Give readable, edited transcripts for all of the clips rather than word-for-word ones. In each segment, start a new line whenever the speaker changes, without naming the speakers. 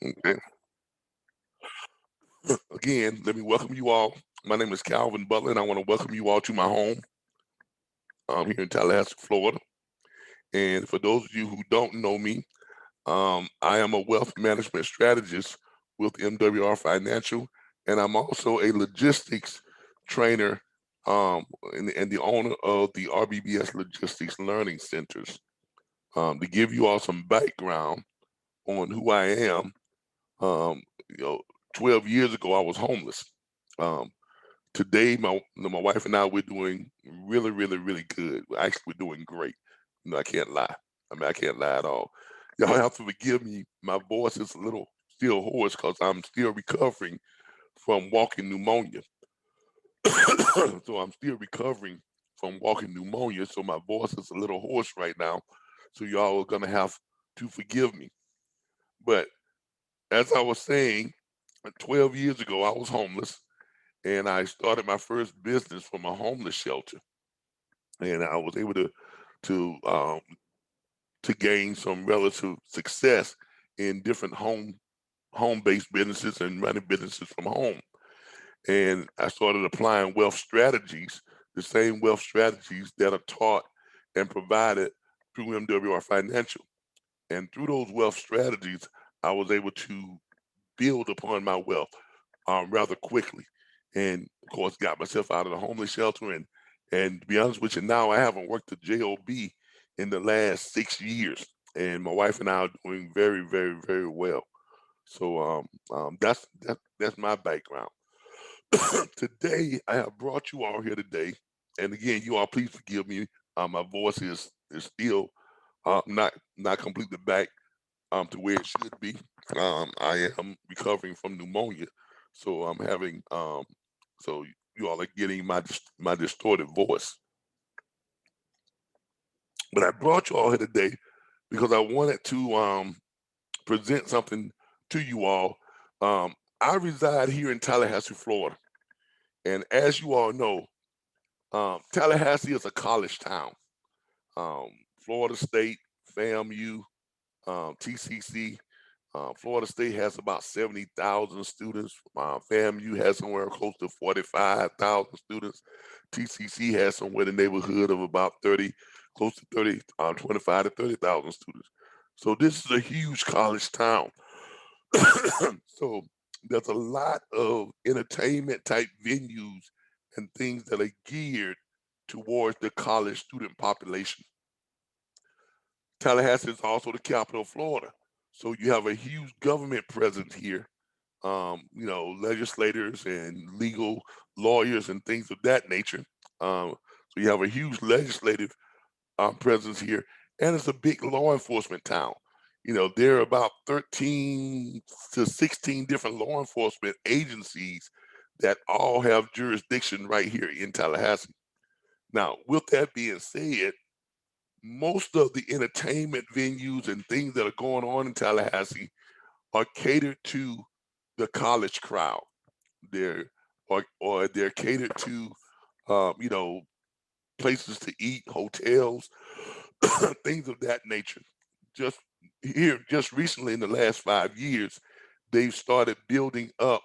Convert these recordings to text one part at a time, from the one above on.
Okay. Again, let me welcome you all. My name is Calvin Butler, and I want to welcome you all to my home here in Tallahassee, Florida. And for those of you who don't know me, I am a wealth management strategist with MWR Financial, and I'm also a logistics trainer and the owner of the RBBS Logistics Learning Centers. To give you all some background on who I am, um, you know, 12 years ago, I was homeless. Um, Today, my wife and I, we're doing really, really, really good. Actually, we're doing great. I can't lie. I can't lie at all. Y'all have to forgive me. My voice is a little still hoarse because I'm still recovering from walking pneumonia. So I'm still recovering from walking pneumonia. So my voice is a little hoarse right now. So y'all are gonna have to forgive me. But as I was saying, 12 years ago, I was homeless and I started my first business from a homeless shelter, and I was able to um, to gain some relative success in different home based businesses and running businesses from home. And I started applying wealth strategies, the same wealth strategies that are taught and provided through MWR Financial. And through those wealth strategies, I was able to build upon my wealth rather quickly. And of course, got myself out of the homeless shelter. And to be honest with you, now I haven't worked a job in the last 6 years. And my wife and I are doing very, very, very well. So that's my background. Today, I have brought you all here today, and again, you all please forgive me. My voice is still not completely back to where it should be. I am recovering from pneumonia, so I'm having so you all are getting my distorted voice. But I brought you all here today because I wanted to present something to you all. I reside here in Tallahassee, Florida, and as you all know, Tallahassee is a college town. Um, Florida State, FAMU, TCC. Florida State has about 70,000 students. FAMU has somewhere close to 45,000 students. TCC has somewhere in the neighborhood of about 30, close to 30, 25 to 30,000 students. So this is a huge college town. So there's a lot of entertainment type venues and things that are geared towards the college student population. Tallahassee is also the capital of Florida. So you have a huge government presence here. Legislators and legal lawyers and things of that nature. So you have a huge legislative presence here, and it's a big law enforcement town. There are about 13 to 16 different law enforcement agencies that all have jurisdiction right here in Tallahassee. Now, with that being said, most of the entertainment venues and things that are going on in Tallahassee are catered to the college crowd. They're or they're catered to, you know, places to eat, hotels, things of that nature. Just just recently in the last 5 years, they've started building up,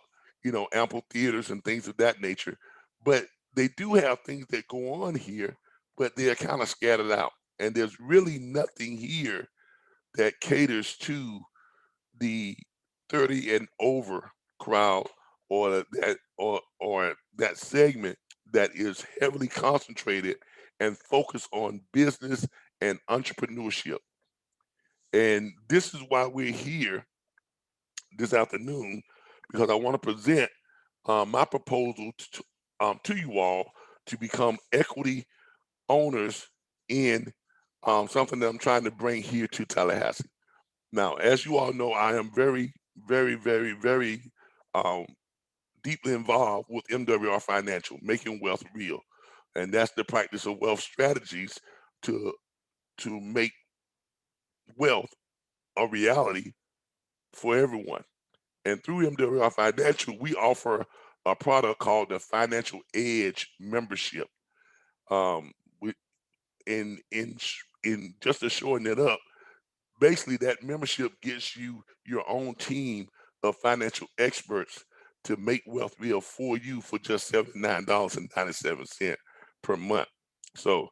amphitheaters and things of that nature. But they do have things that go on here, but they're kind of scattered out. And there's really nothing here that caters to the 30 and over crowd or that segment that is heavily concentrated and focused on business and entrepreneurship. And this is why we're here this afternoon because I want to present my proposal to you all to become equity owners in something that I'm trying to bring here to Tallahassee. Now, as you all know, I am very, very, very, very um, deeply involved with MWR Financial, making wealth real, and that's the practice of wealth strategies to make wealth a reality for everyone. And through MWR Financial, we offer a product called the Financial Edge membership. Um, we, in just to shorten it up, basically that membership gets you your own team of financial experts to make wealth real for you for just $79.97 per month. So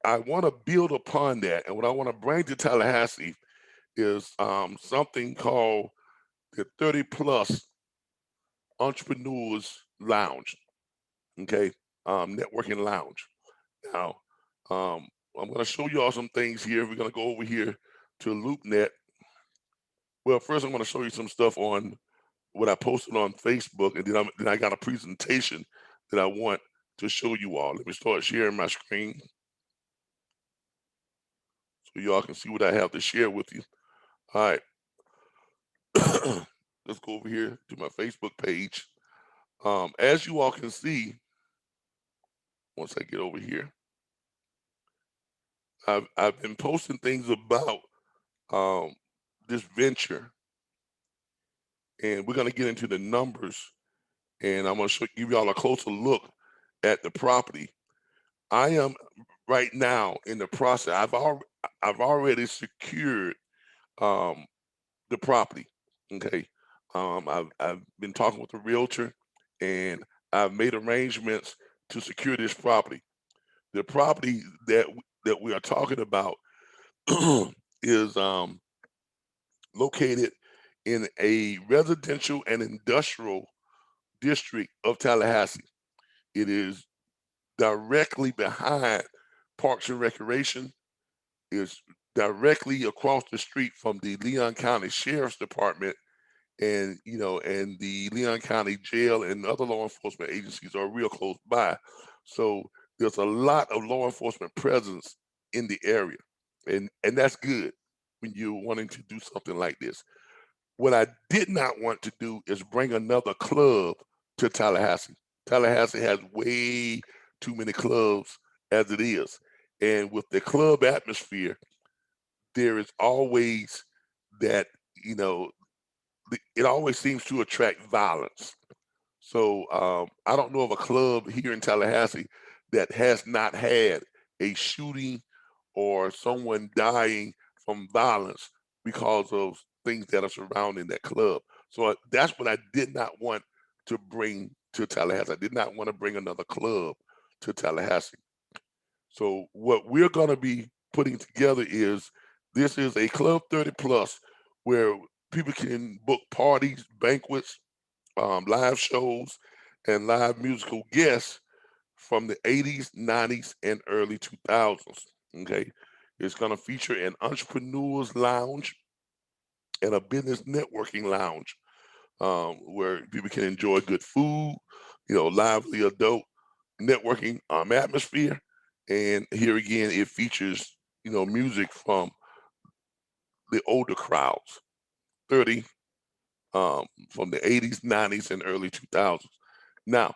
I want to build upon that. And what I want to bring to Tallahassee is something called the 30 plus entrepreneurs lounge. Okay. Networking lounge. Now, I'm going to show you all some things here. We're going to go over here to LoopNet. Well, first I'm going to show you some stuff on what I posted on Facebook, and then I got a presentation that I want to show you all. Let me start sharing my screen so y'all can see what I have to share with you. All right. Let's go over here to my Facebook page. As you all can see, once I get over here, I've been posting things about um, this venture, and we're gonna get into the numbers, and I'm gonna give y'all a closer look at the property. I am right now in the process. I've already secured um, the property. Okay, I've been talking with the realtor, and I've made arrangements to secure this property. The property that we are talking about is located in a residential and industrial district of Tallahassee. It is directly behind Parks and Recreation. Is directly across the street from the Leon County Sheriff's Department, and and the Leon County Jail and other law enforcement agencies are real close by. So there's a lot of law enforcement presence in the area, and that's good when you're wanting to do something like this. What I did not want to do is bring another club to Tallahassee. Tallahassee has way too many clubs as it is. And with the club atmosphere, there is always that, you know, it always seems to attract violence. So I don't know of a club here in Tallahassee that has not had a shooting or someone dying from violence because of things that are surrounding that club. So that's what I did not want to bring to Tallahassee. I did not want to bring another club to Tallahassee. So what we're going to be putting together is this is a Club 30 plus where people can book parties, banquets, live shows, and live musical guests from the 80s, 90s, and early 2000s. Okay. It's going to feature an entrepreneurs lounge and a business networking lounge where people can enjoy good food, lively adult networking atmosphere. And here again, it features, music from the older crowds, 30, from the 80s, 90s, and early 2000s. Now,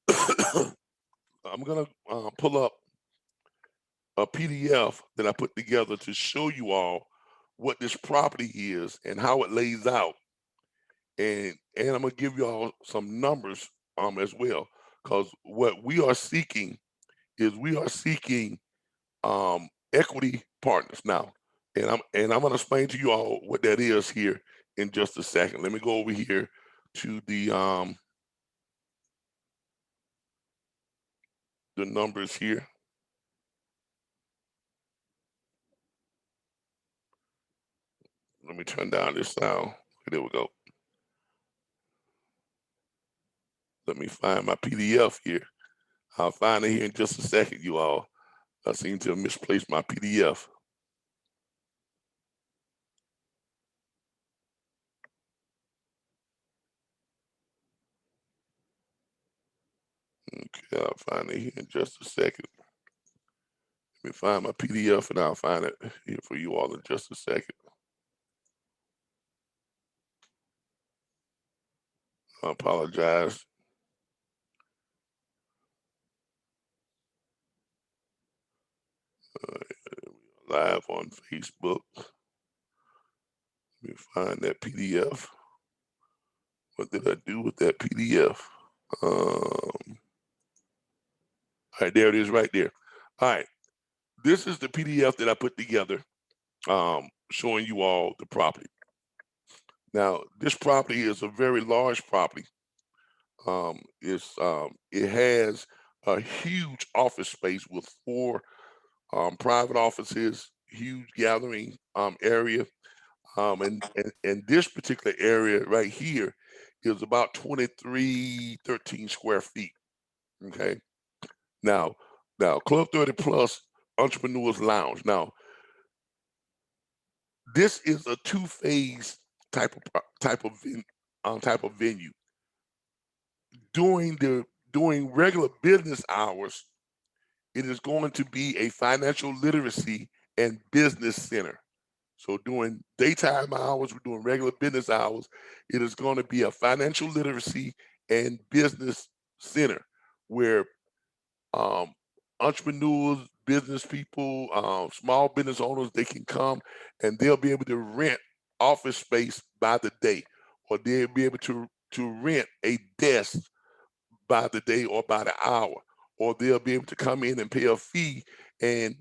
I'm going to pull up a PDF that I put together to show you all what this property is and how it lays out. And I'm gonna give you all some numbers as well. Because what we are seeking is we are seeking equity partners now. And I'm gonna explain to you all what that is here in just a second. Let me go over here to the numbers here. Let me turn down this sound. There we go. Let me find my PDF here. I'll find it here in just a second, you all. I seem to have misplaced my PDF. Okay, I'll find it here in just a second. Let me find my PDF and I'll find it here for you all in just a second. I apologize. Live on Facebook. Let me find that PDF. What did I do with that PDF? All right, there it is right there. All right, this is the PDF that I put together. showing you all the property. Now, this property is a very large property. It has a huge office space with four private offices, huge gathering area. And this particular area right here is about 2313 square feet. Okay. Now, Club 30 Plus Entrepreneurs Lounge. Now, this is a two-phase type of venue. During regular business hours, it is going to be a financial literacy and business center. So during daytime hours, we're doing regular business hours, it is going to be a financial literacy and business center where um, entrepreneurs, business people, small business owners, they can come and they'll be able to rent office space by the day, or they'll be able to rent a desk by the day or by the hour, or they'll be able to come in and pay a fee and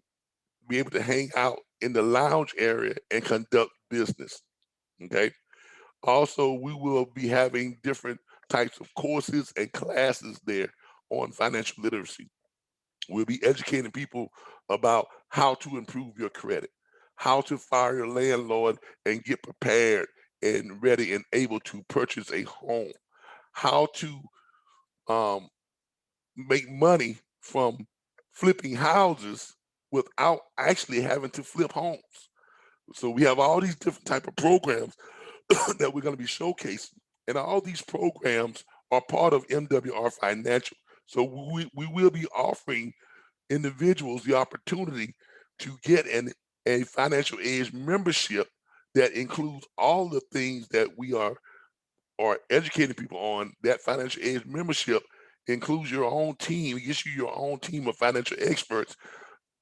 be able to hang out in the lounge area and conduct business. Okay. Also, we will be having different types of courses and classes there on financial literacy. We'll be educating people about how to improve your credit, how to fire your landlord and get prepared and ready and able to purchase a home, how to um, make money from flipping houses without actually having to flip homes. So we have all these different type of programs that we're going to be showcasing, and all these programs are part of MWR Financial. So we will be offering individuals the opportunity to get a financial edge membership that includes all the things that we are educating people on. That financial edge membership includes your own team. It gives you your own team of financial experts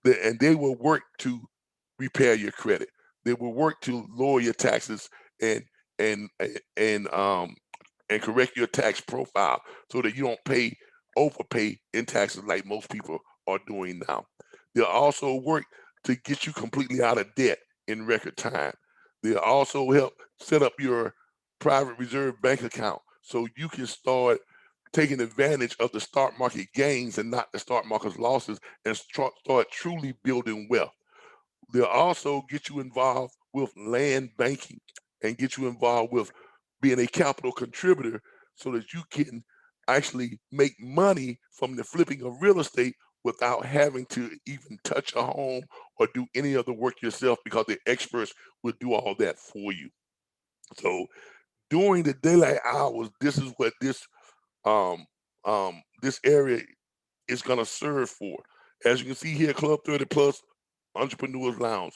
and they will work to repair your credit. They will work to lower your taxes and and and um and correct your tax profile so that you don't overpay in taxes like most people are doing now. They'll also work to get you completely out of debt in record time. They'll also help set up your private reserve bank account so you can start taking advantage of the stock market gains and not the stock market's losses and start truly building wealth. They'll also get you involved with land banking and get you involved with being a capital contributor so that you can actually make money from the flipping of real estate without having to even touch a home or do any other work yourself because the experts will do all that for you. So during the daylight hours, this is what um this area is going to serve for. As you can see here, Club 30 Plus Entrepreneurs Lounge.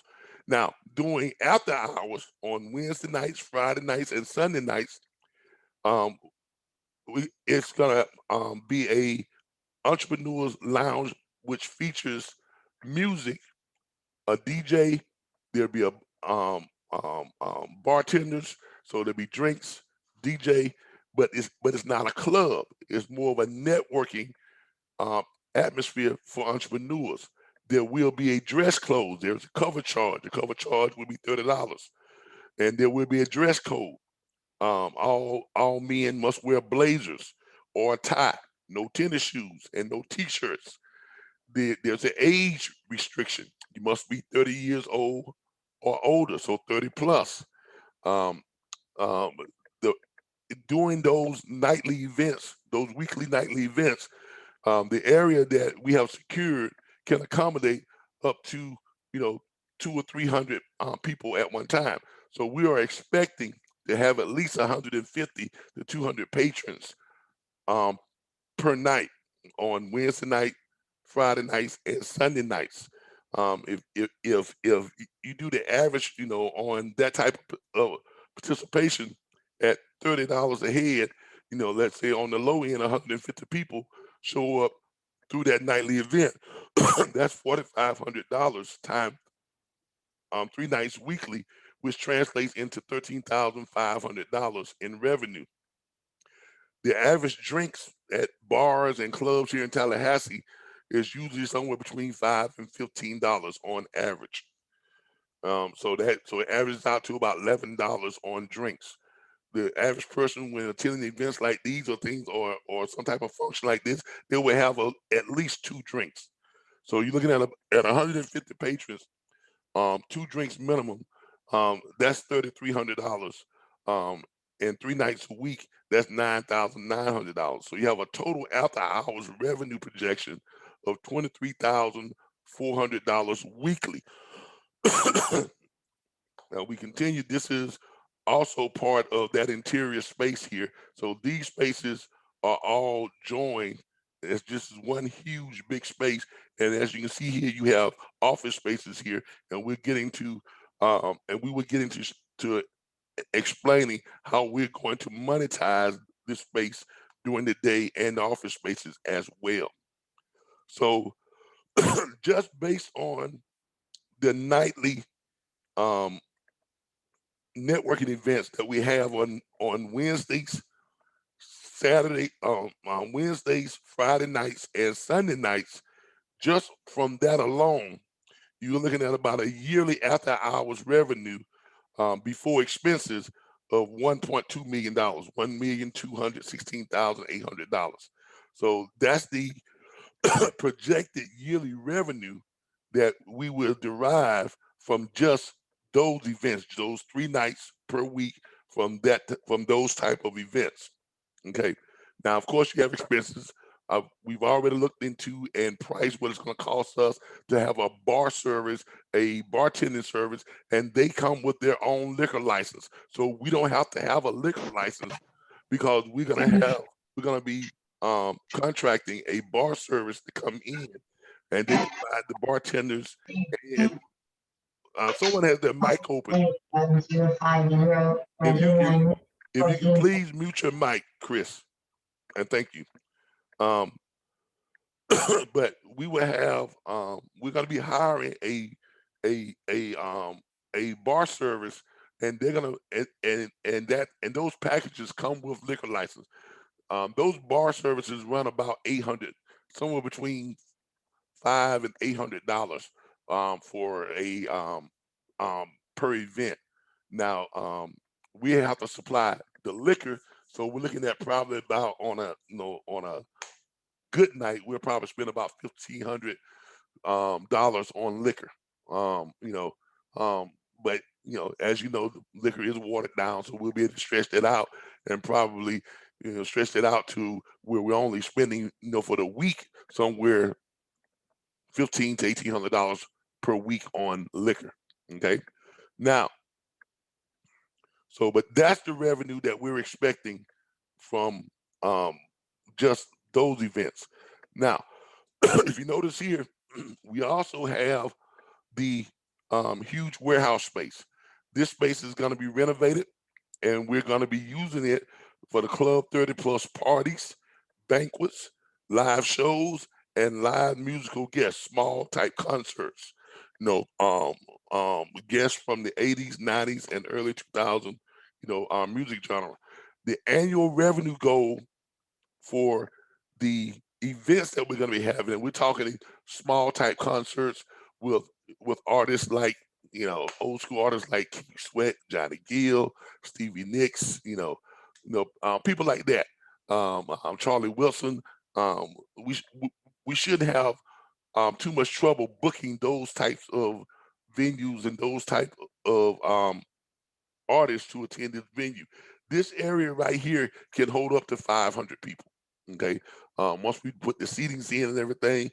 Now, during after hours on Wednesday nights, Friday nights, and Sunday nights, um, it's gonna be a entrepreneurs lounge which features music, a DJ. There'll be a bartenders, so there'll be drinks, DJ, but it's not a club. It's more of a networking um, atmosphere for entrepreneurs. There will be a dress code. There's a cover charge. The cover charge will be $30, and there will be a dress code. All men must wear blazers or a tie, no tennis shoes, and no t-shirts. There's an age restriction. You must be 30 years old or older, so 30 plus. Um, um, the, During those nightly events, those weekly nightly events, the area that we have secured can accommodate up to you know 200 or 300 people at one time. So we are expecting to have at least 150 to 200 patrons um, per night on Wednesday night, Friday nights, and Sunday nights. If you do the average, on that type of participation at $30 a head, let's say on the low end, 150 people show up through that nightly event. That's $4,500 times 3 nights weekly, which translates into $13,500 in revenue. The average drinks at bars and clubs here in Tallahassee is usually somewhere between $5 and $15 on average. So it averages out to about $11 on drinks. The average person, when attending events like these or things or some type of function like this, they will have at least two drinks. So you're looking at 150 patrons, two drinks minimum. That's $3,300. Um, and 3 nights a week, that's $9,900. So you have a total after hours revenue projection of $23,400 weekly. Now we continue. This is also part of that interior space here. So these spaces are all joined. It's just one huge big space. And as you can see here, you have office spaces here, and we're getting to and we were getting to explaining how we're going to monetize this space during the day and the office spaces as well. So just based on the nightly um, networking events that we have on Wednesdays, on Wednesdays, Friday nights, and Sunday nights. Just from that alone, you're looking at about a yearly after hours revenue before expenses of $1.2 million, $1,216,800. So that's the projected yearly revenue that we will derive from just those events, those 3 nights per week from those type of events. Okay. Now, of course, you have expenses. We've already looked into and priced what it's going to cost us to have a bar service, a bartending service, and they come with their own liquor license. So we don't have to have a liquor license because we're gonna be contracting a bar service to come in, and they provide the bartenders. And someone has their mic open. If you if if you can please mute your mic, Chris, and thank you. Um, but we will have we're going to be hiring a a bar service, and they're gonna and those packages come with liquor license. Those bar services run about 800, somewhere between $500 and $800 for a per event. Now we have to supply the liquor, so we're looking at probably about on a good night we'll probably spend about $1,500 on liquor. Um, you know, um, but as you know, the liquor is watered down, so we'll be able to stretch that out and probably stretch it out to where we're only spending for the week somewhere $1,500 to $1,800 per week on liquor. Okay, now but that's the revenue that we're expecting from um, just those events. Now, if you notice here, we also have the huge warehouse space. This space is going to be renovated, and we're going to be using it for the Club 30 Plus parties, banquets, live shows, and live musical guests, small type concerts. Guests from the 80s, 90s, and early 2000s, our music genre. The annual revenue goal for the events that we're going to be having, and we're talking small type concerts with artists like old school artists like Keith Sweat, Johnny Gill, Stevie Nicks, people like that. Charlie Wilson. Um, we sh- we shouldn't have too much trouble booking those types of venues and those type of artists to attend this venue. This area right here can hold up to 500 people. Okay, once we put the seatings in and everything,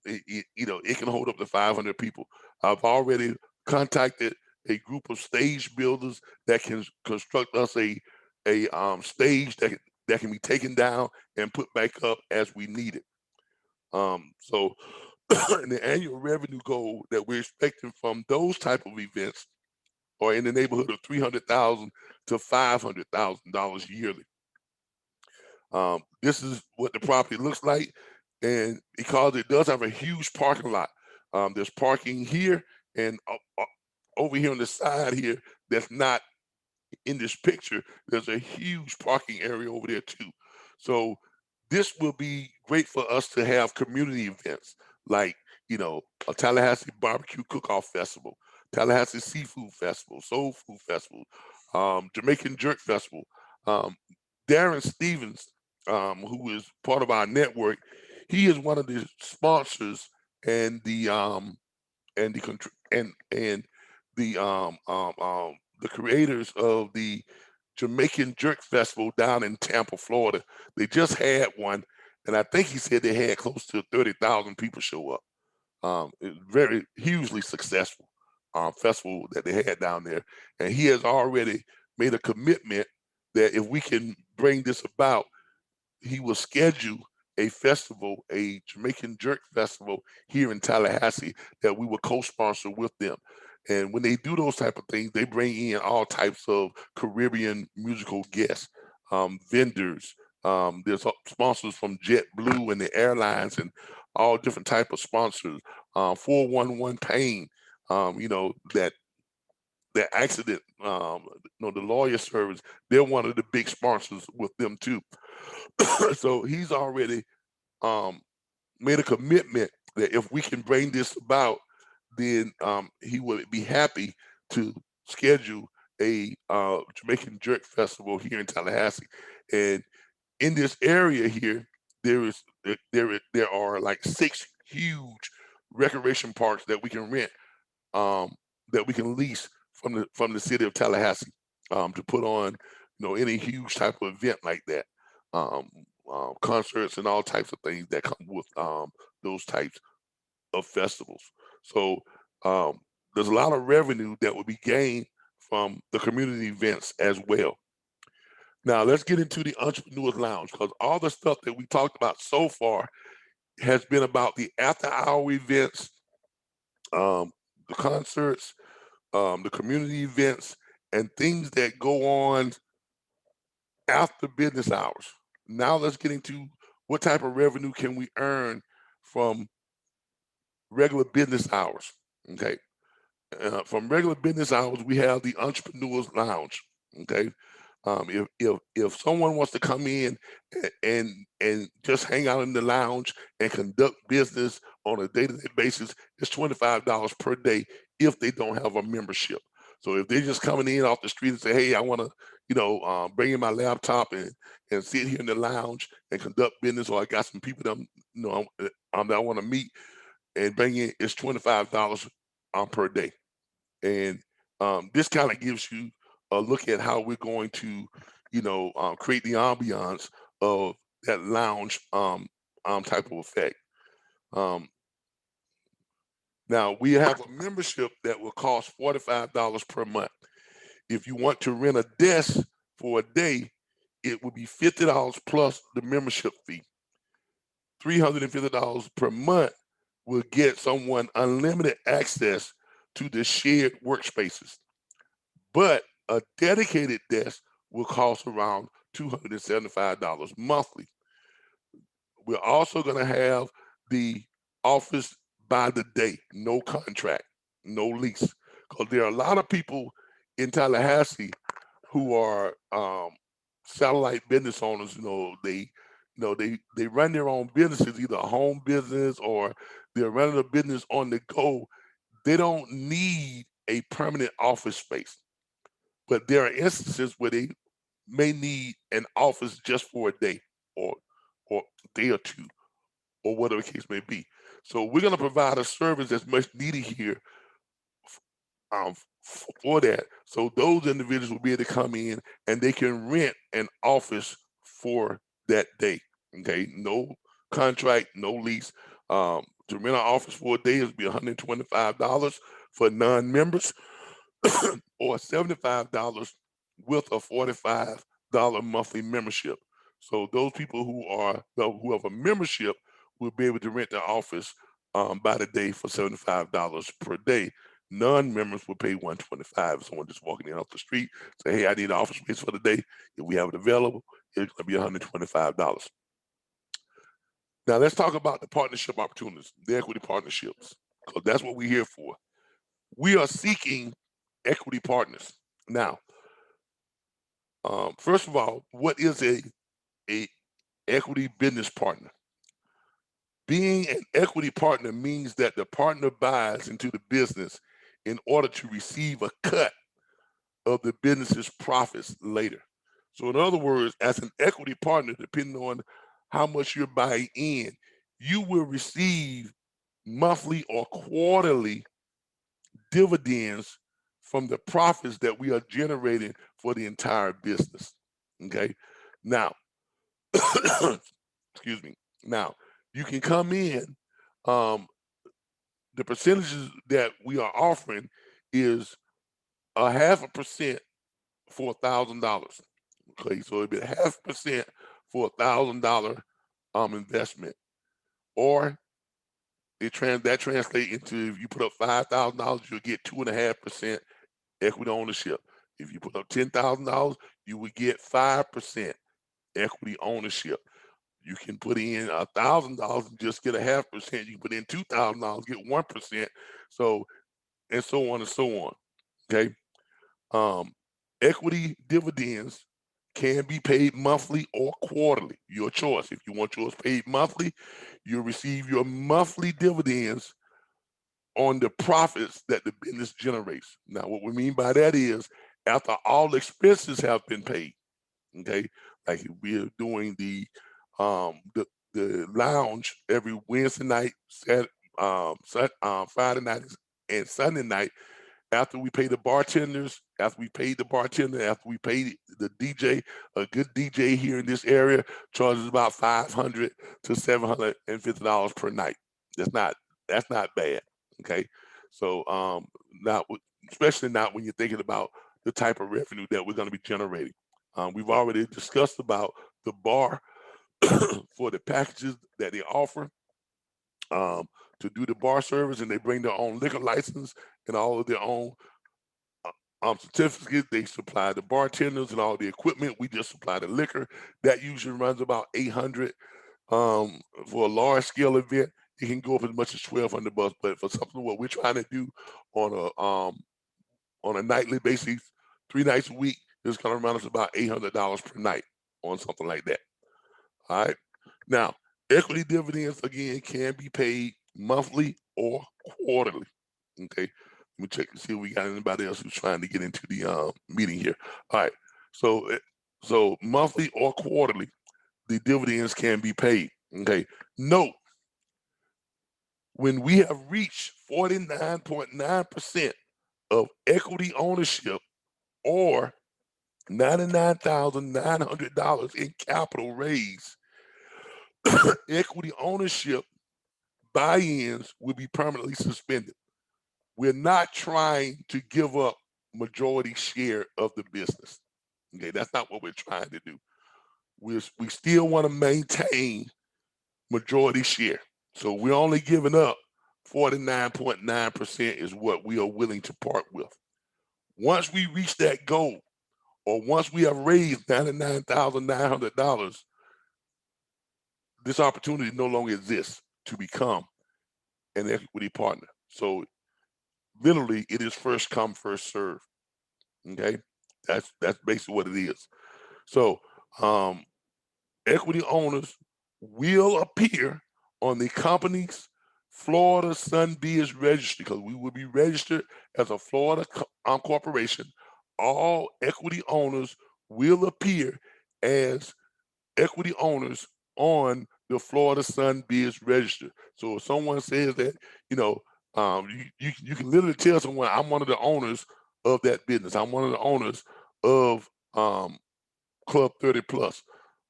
it can hold up to 500 people. I've already contacted a group of stage builders that can construct us a stage that can be taken down and put back up as we need it. So the annual revenue goal that we're expecting from those type of events are in the neighborhood of $300,000 to $500,000 yearly. This is what the property looks like, and because it does have a huge parking lot, there's parking here and over here on the side here that's not in this picture. There's a huge parking area over there too. So this will be great for us to have community events like a Tallahassee Barbecue Cook-Off Festival, Tallahassee Seafood Festival, Soul Food Festival, Jamaican Jerk Festival. Um, Darren Stevens, who is part of our network, he is one of the sponsors and the creators of the Jamaican Jerk Festival down in Tampa, Florida. They just had one, and I think he said they had close to 30,000 people show up. It's very hugely successful festival that they had down there, and he has already made a commitment that if we can bring this about, he will schedule a festival, a Jamaican Jerk Festival here in Tallahassee that we will co-sponsor with them. And when they do those type of things, they bring in all types of Caribbean musical guests, vendors. There's sponsors from JetBlue and the airlines and all different type of sponsors. 411 Pain, that accident, the lawyer service, they're one of the big sponsors with them too. So he's already um, made a commitment that if we can bring this about, then he would be happy to schedule a Jamaican Jerk Festival here in Tallahassee. And in this area here, there are like 6 huge recreation parks that we can rent, um, that we can lease from the city of Tallahassee, to put on, any huge type of event like that, um, concerts and all types of things that come with those types of festivals. So there's a lot of revenue that will be gained from the community events as well. Now let's get into the Entrepreneurs Lounge, because all the stuff that we talked about so far has been about the after-hour events, the concerts, the community events, and things that go on after business hours. Now let's get into what type of revenue can we earn from regular business hours. Okay, from regular business hours, we have the Entrepreneurs Lounge. Okay, if someone wants to come in and just hang out in the lounge and conduct business on a day-to-day basis, it's $25 per day if they don't have a membership. So if they're just coming in off the street and say, "Hey, I want to, bring in my laptop and sit here in the lounge and conduct business," or I got some people that that I want to meet and bring in, it's $25 per day. And this kind of gives you a look at how we're going to, create the ambiance of that lounge type of effect. Um, Now we have a membership that will cost $45 per month. If you want to rent a desk for a day, it would be $50 plus the membership fee. $350 per month will get someone unlimited access to the shared workspaces. But a dedicated desk will cost around $275 monthly. We're also going to have the office by the day, no contract, no lease. Because there are a lot of people in Tallahassee who are satellite business owners. They run their own businesses, either a home business or they're running a business on the go. They don't need a permanent office space, but there are instances where they may need an office just for a day or a day or two or whatever the case may be. So we're going to provide a service that's much needed here for that. So those individuals will be able to come in and they can rent an office for that day. Okay, no contract, no lease. To rent an office for a day is be $125 for non-members, or $75 with a $45 monthly membership. So those people who have a membership will be able to rent the office by the day for $75 per day. Non-members will pay $125. If someone just walking in off the street, say, "Hey, I need an office space for the day." If we have it available, it's going to be $125. Now let's talk about the partnership opportunities, the equity partnerships, because that's what we're here for. We are seeking equity partners. Now, first of all, what is a equity business partner? Being an equity partner means that the partner buys into the business in order to receive a cut of the business's profits later. So, in other words, as an equity partner, depending on how much you're buying in, you will receive monthly or quarterly dividends from the profits that we are generating for the entire business. Okay. Now, excuse me. Now, you can come in. Um, the percentages that we are offering is a 0.5% for $1,000. Okay, so it'd be 0.5% for $1,000 investment, or that translates into, if you put up $5,000, you'll get 2.5% equity ownership. If you put up $10,000, you would get 5% equity ownership. You can put in $1,000 and just get a 0.5%. You can put in $2,000, get 1%. So, and so on and so on. Okay. Um, Equity dividends can be paid monthly or quarterly. Your choice. If you want yours paid monthly, you'll receive your monthly dividends on the profits that the business generates. Now, what we mean by that is after all expenses have been paid. Okay, like we're doing the lounge every Wednesday night, Friday night, and Sunday night. After we pay the bartenders, after we paid the bartender, after we paid the DJ, a good DJ here in this area charges about $500 to $750 per night. That's not that's not bad. Okay, so not especially not when you're thinking about the type of revenue that we're going to be generating. We've already discussed about the bar for the packages that they offer um, to do the bar service, and they bring their own liquor license and all of their own certificates. They supply the bartenders and all the equipment. We just supply the liquor. That usually runs about 800. For a large scale event, it can go up as much as 1,200 bucks. But for something what we're trying to do on a nightly basis, 3 nights a week, it's going to run us about $800 per night on something like that. All right. Now, equity dividends again can be paid monthly or quarterly. Okay. Let me check and see if we got anybody else who's trying to get into the meeting here. All right. So monthly or quarterly, the dividends can be paid. Okay. Note, when we have reached 49.9% of equity ownership or $99,900 in capital raise, equity ownership buy-ins will be permanently suspended. We're not trying to give up majority share of the business. Okay, that's not what we're trying to do. We still want to maintain majority share. So we're only giving up 49.9% is what we are willing to part with. Once we reach that goal, or once we have raised $99,900, this opportunity no longer exists to become an equity partner. So literally, it is first come, first serve. Okay, that's basically what it is. So equity owners will appear on the company's Florida Sunbiz Registry, because we will be registered as a Florida corporation. All equity owners will appear as equity owners on the Florida Sunbiz Register. So if someone says that, you know, you can literally tell someone, I'm one of the owners of that business. I'm one of the owners of Club 30 Plus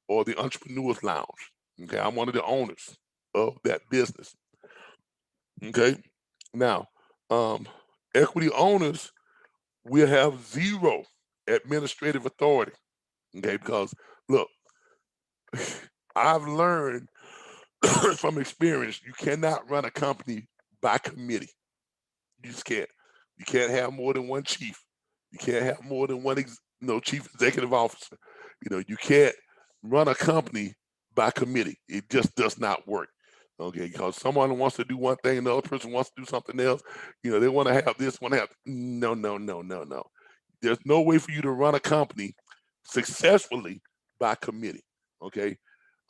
or the Entrepreneurs Lounge. Okay, I'm one of the owners of that business. Okay, now equity owners will have zero administrative authority. Okay, because look, I've learned from experience, you cannot run a company by committee. You just can't. You can't have more than one chief. You can't have more than one chief executive officer. You can't run a company by committee. It just does not work. Okay, because someone wants to do one thing, another person wants to do something else. They want to have this, want to have no, no, no, no, no. There's no way for you to run a company successfully by committee. Okay,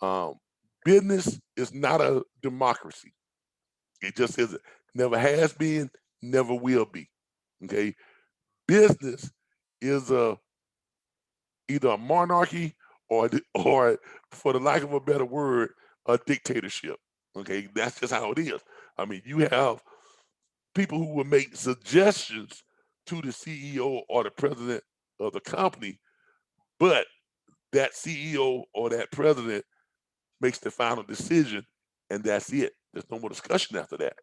um, Business is not a democracy. It just isn't. Never has been, never will be. Okay. Business is a either a monarchy or for the lack of a better word, a dictatorship. Okay, that's just how it is. I mean, you have people who will make suggestions to the CEO or the president of the company, but that CEO or that president makes the final decision, and that's it. There's no more discussion after that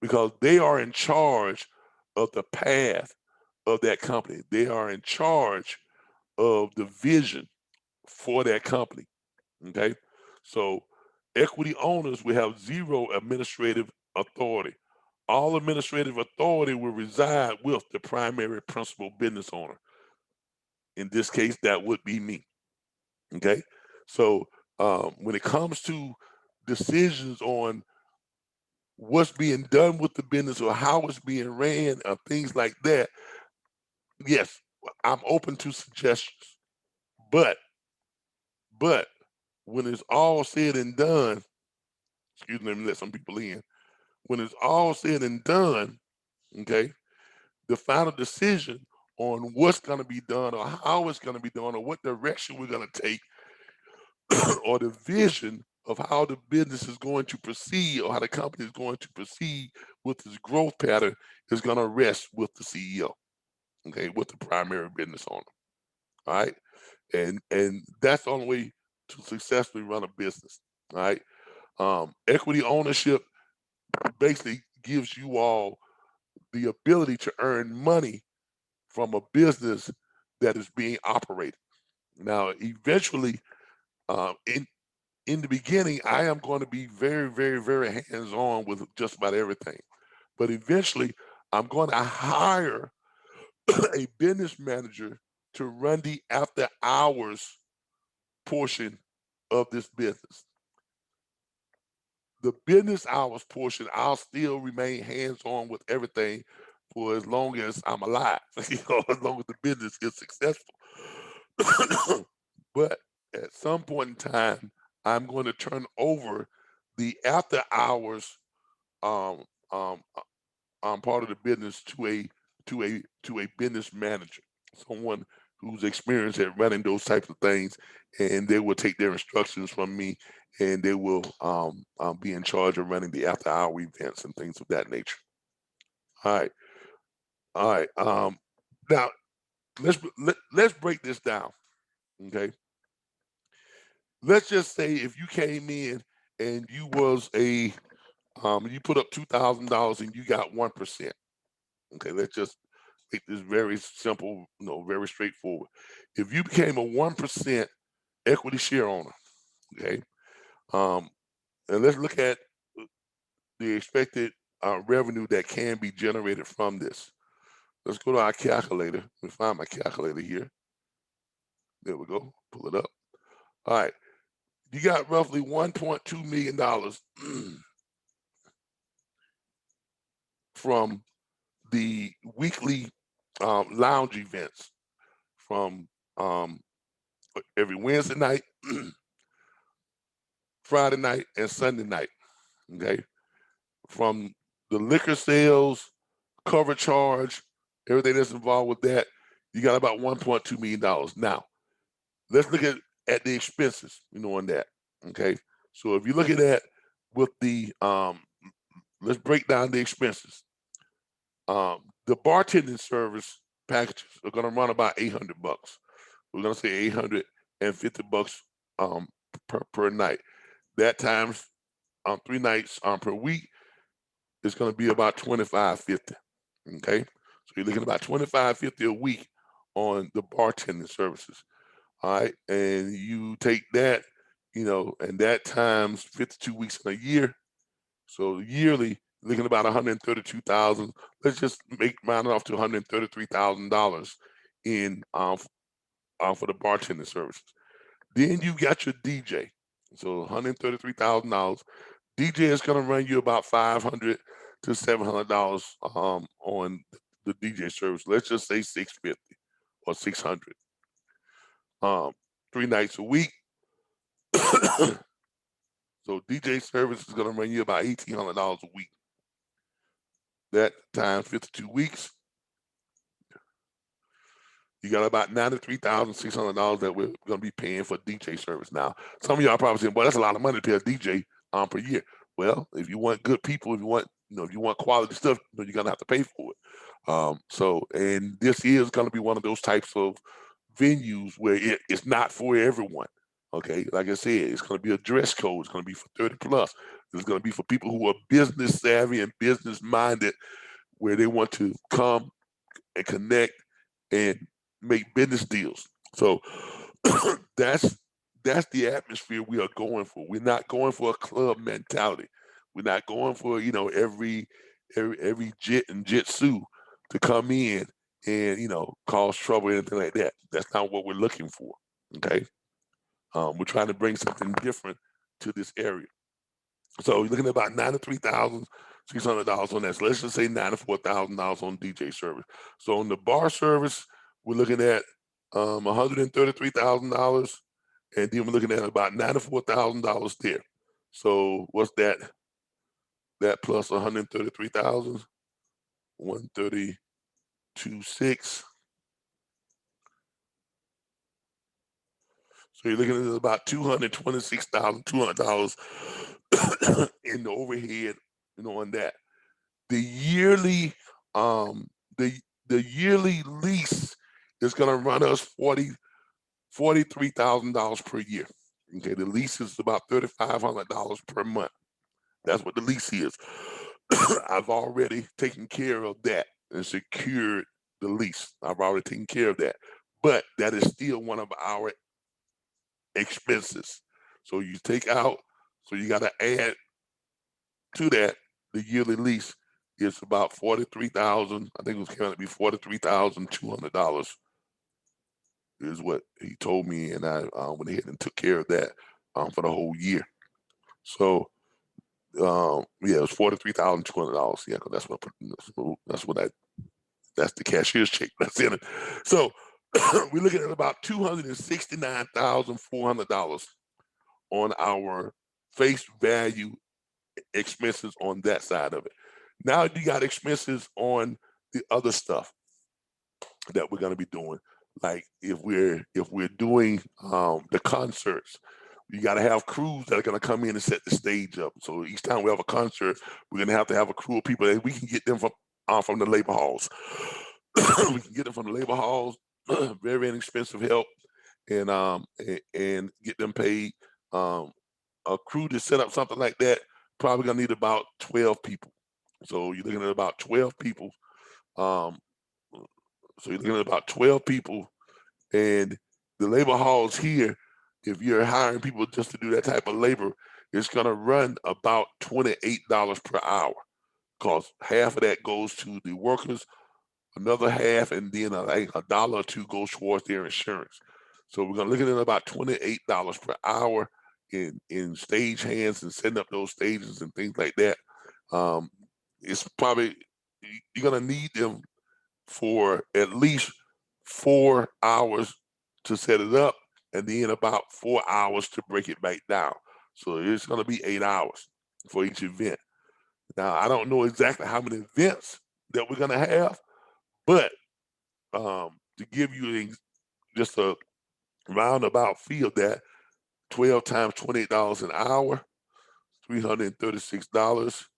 because they are in charge of the path of that company. They are in charge of the vision for that company. Okay. So equity owners will have zero administrative authority. All administrative authority will reside with the primary principal business owner. In this case, that would be me. Okay. So when it comes to decisions on what's being done with the business or how it's being ran or things like that, yes, I'm open to suggestions. But but when it's all said and done, excuse me, let me let some people in. When it's all said and done, okay, the final decision on what's going to be done or how it's going to be done or what direction we're going to take or the vision of how the business is going to proceed or how the company is going to proceed with its growth pattern is going to rest with the CEO, okay, with the primary business owner. All right. And that's the only way to successfully run a business. All right. Equity ownership basically gives you all the ability to earn money from a business that is being operated. Now, eventually, in the beginning, I am going to be very, very, very hands on with just about everything. But eventually, I'm going to hire a business manager to run the after hours portion of this business. The business hours portion, I'll still remain hands on with everything for as long as I'm alive, as long as the business is successful. But at some point in time, I'm going to turn over the after hours um, um, part of the business to a business manager, someone who's experienced at running those types of things, and they will take their instructions from me, and they will be in charge of running the after hour events and things of that nature. All right, all right. Now let's break this down. Okay, let's just say if you came in and you was a you put up $2,000 and you got 1%. Okay, let's just make this very simple, very straightforward. If you became a 1% equity share owner, okay, um, and let's look at the expected revenue that can be generated from this. Let's go to our calculator. Let me find my calculator here. There we go. Pull it up. All right. You got roughly $1.2 million from the weekly lounge events from um, every Wednesday night, Friday night, and Sunday night. Okay, from the liquor sales, cover charge, everything that's involved with that, you got about $1.2 million. Now, let's look at the expenses. On that. Okay, so if you look at that with the let's break down the expenses. The bartending service packages are going to run about $800. We're going to say $850 um, per night. That times 3 nights per week is going to be about 2550. Okay, so you're looking at about 2550 a week on the bartending services. All right, and you take that, and that times 52 weeks in a year. So yearly, looking at about 132,000. Let's just round it off to $133,000 in for the bartending services. Then you got your DJ. So $133,000. DJ is going to run you about $500 to $700 on the DJ service. Let's just say 650 or 600. Um, 3 nights a week. So DJ service is going to run you about $1,800 a week. That times 52 weeks, you got about $93,600 that we're going to be paying for DJ service. Now, some of y'all probably saying, "Well, that's a lot of money to pay a DJ per year." Well, if you want good people, if you want, if you want quality stuff, you're going to have to pay for it. And this is going to be one of those types of venues where it's not for everyone. Okay, like I said, it's going to be a dress code. It's going to be for 30 plus. It's going to be for people who are business savvy and business minded, where they want to come and connect and make business deals. So that's that's the atmosphere we are going for. We're not going for a club mentality. We're not going for every jit and jitsu to come in and cause trouble or anything like that. That's not what we're looking for. Okay, we're trying to bring something different to this area. So you're looking at about $93,600 on that. So let's just say $94,000 on DJ service. So on the bar service, we're looking at $133,000, and then we're looking at about $94,000 there. So what's that? That plus 133,000, 132.6. So you're looking at about $226,200 in the overhead, on that. The yearly um the yearly lease is going to run us $43,000 per year. Okay, the lease is about $3,500 per month. That's what the lease is. I've already taken care of that and secured the lease. I've already taken care of that, but that is still one of our expenses. So you take out, so you got to add to that the yearly lease is about 43,000. I think it was going to be $43,200 is what he told me, and I went ahead and took care of that for the whole year. So yeah, it was $43,200. Yeah, because that's the cashier's check that's in it. So we're looking at about $269,400 on our face value expenses on that side of it. Now you got expenses on the other stuff that we're going to be doing. Like if we're doing the concerts, you got to have crews that are going to come in and set the stage up. So each time we have a concert, we're going to have a crew of people, and we can get them from the labor halls. We can get them from the labor halls, very inexpensive help, and get them paid. Um, a crew to set up something like that probably gonna need about 12 people. So you're looking at about 12 people. Um, so you're looking at about 12 people, and the labor halls here, if you're hiring people just to do that type of labor, it's gonna run about $28 per hour, because half of that goes to the workers, another half, and then like a dollar or two goes towards their insurance. So we're gonna look at about $28 per hour in stage hands and setting up those stages and things like that. Um, it's probably you're gonna need them for at least 4 hours to set it up, and then about 4 hours to break it back down. So it's gonna be 8 hours for each event. Now I don't know exactly how many events that we're gonna have, but to give you just a roundabout feel, that 12 times $28 an hour, $336,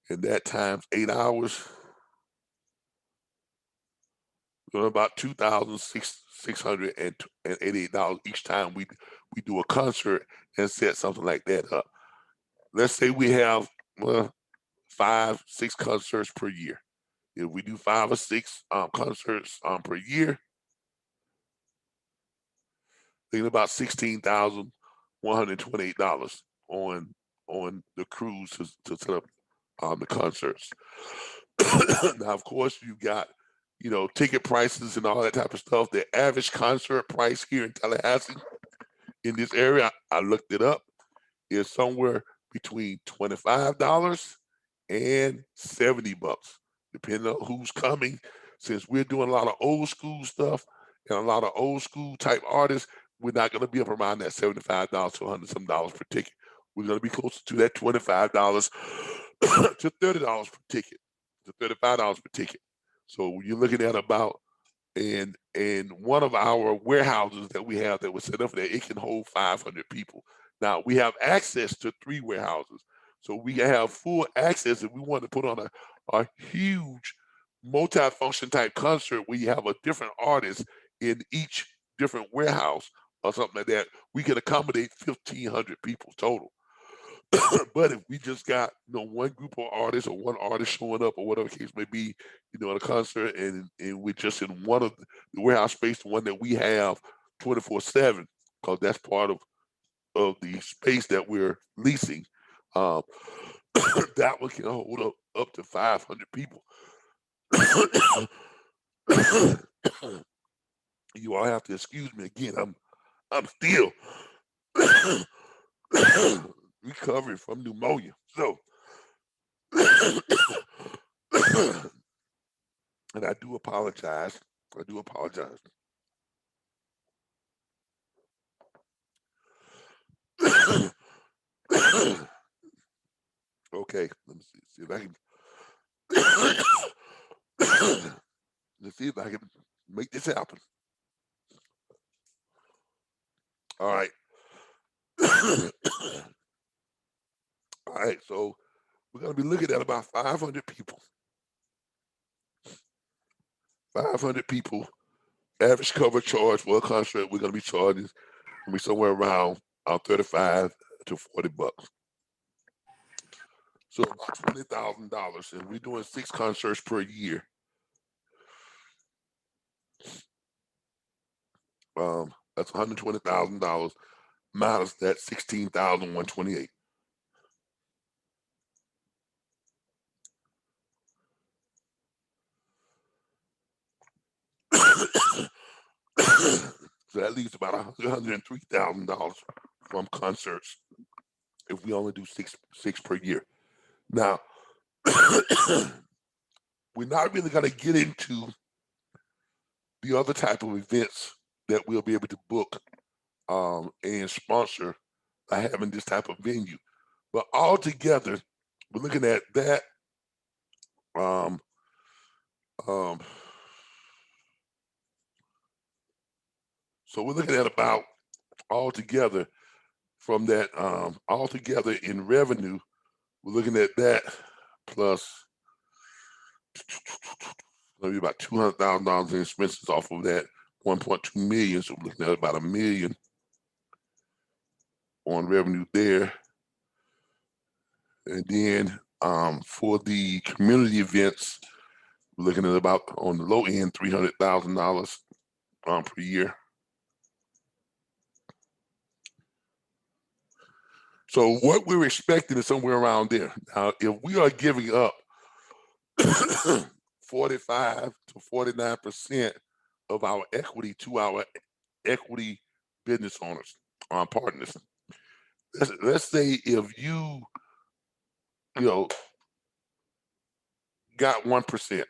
and that times 8 hours, about $2,688 each time we do a concert and set something like that up. Let's say we have 5, 6 concerts per year. If we do 5 or 6 concerts per year, thinking about $16,128 on the crews to set up the concerts. Now, of course, you got ticket prices and all that type of stuff. The average concert price here in Tallahassee, in this area, I looked it up, is somewhere between $25 and $70, depending on who's coming. Since we're doing a lot of old school stuff and a lot of old school type artists, we're not going to be up around that $75 to $100 some per ticket. we're going to be closer to that $25 to $30 per ticket, to $35 per ticket. So you're looking at about, and one of our warehouses that we have that was set up there, it can hold 500 people. Now we have access to 3 warehouses, so we have full access if we want to put on a huge multi-function type concert where you have a different artist in each different warehouse or something like that. We can accommodate 1,500 people total. But if we just got, one group of artists or one artist showing up or whatever the case may be, at a concert, and we're just in one of the warehouse space, the one that we have 24/7, because that's part of the space that we're leasing. Um, that one can hold up to 500 people. You all have to excuse me again. I'm still recovering from pneumonia. So, and I do apologize. I do apologize. Okay, let me see if I can. Let's see if I can make this happen. All right. All right, so we're going to be looking at about 500 people. 500 people. Average cover charge for a concert we're going to be charging going to be somewhere around 35 to $40. So about $20,000, and we're doing 6 concerts per year. That's $120,000 minus that $16,128. So that leaves about $103,000 from concerts if we only do six per year. Now, we're not really going to get into the other type of events that we'll be able to book and sponsor by having this type of venue. But altogether, we're looking at that. Um, um, so we're looking at about altogether from that altogether in revenue, we're looking at that plus maybe about $200,000 in expenses off of that 1.2 million. So we're looking at about $1 million on revenue there. And then for the community events, we're looking at about, on the low end, $300,000 per year. So what we're expecting is somewhere around there. Now, if we are giving up 45 to 49% of our equity to our equity business owners, partners, let's say if you got 1%.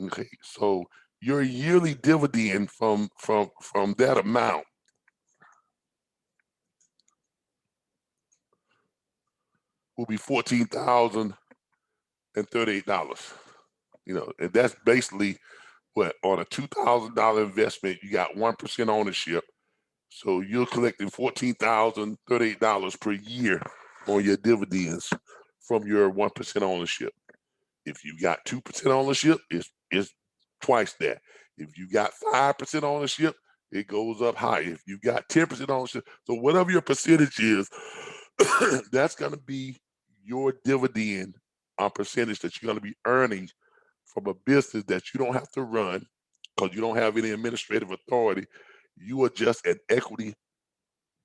Okay, so your yearly dividend from that amount will be $14,038. And that's basically what, on a $2,000 investment, you got 1% ownership. So you're collecting $14,038 per year on your dividends from your 1% ownership. If you got 2% ownership, it's twice that. If you got 5% ownership, it goes up higher. If you got 10% ownership, so whatever your percentage is, that's going to be your dividend percentage that you're going to be earning from a business that you don't have to run because you don't have any administrative authority. You are just an equity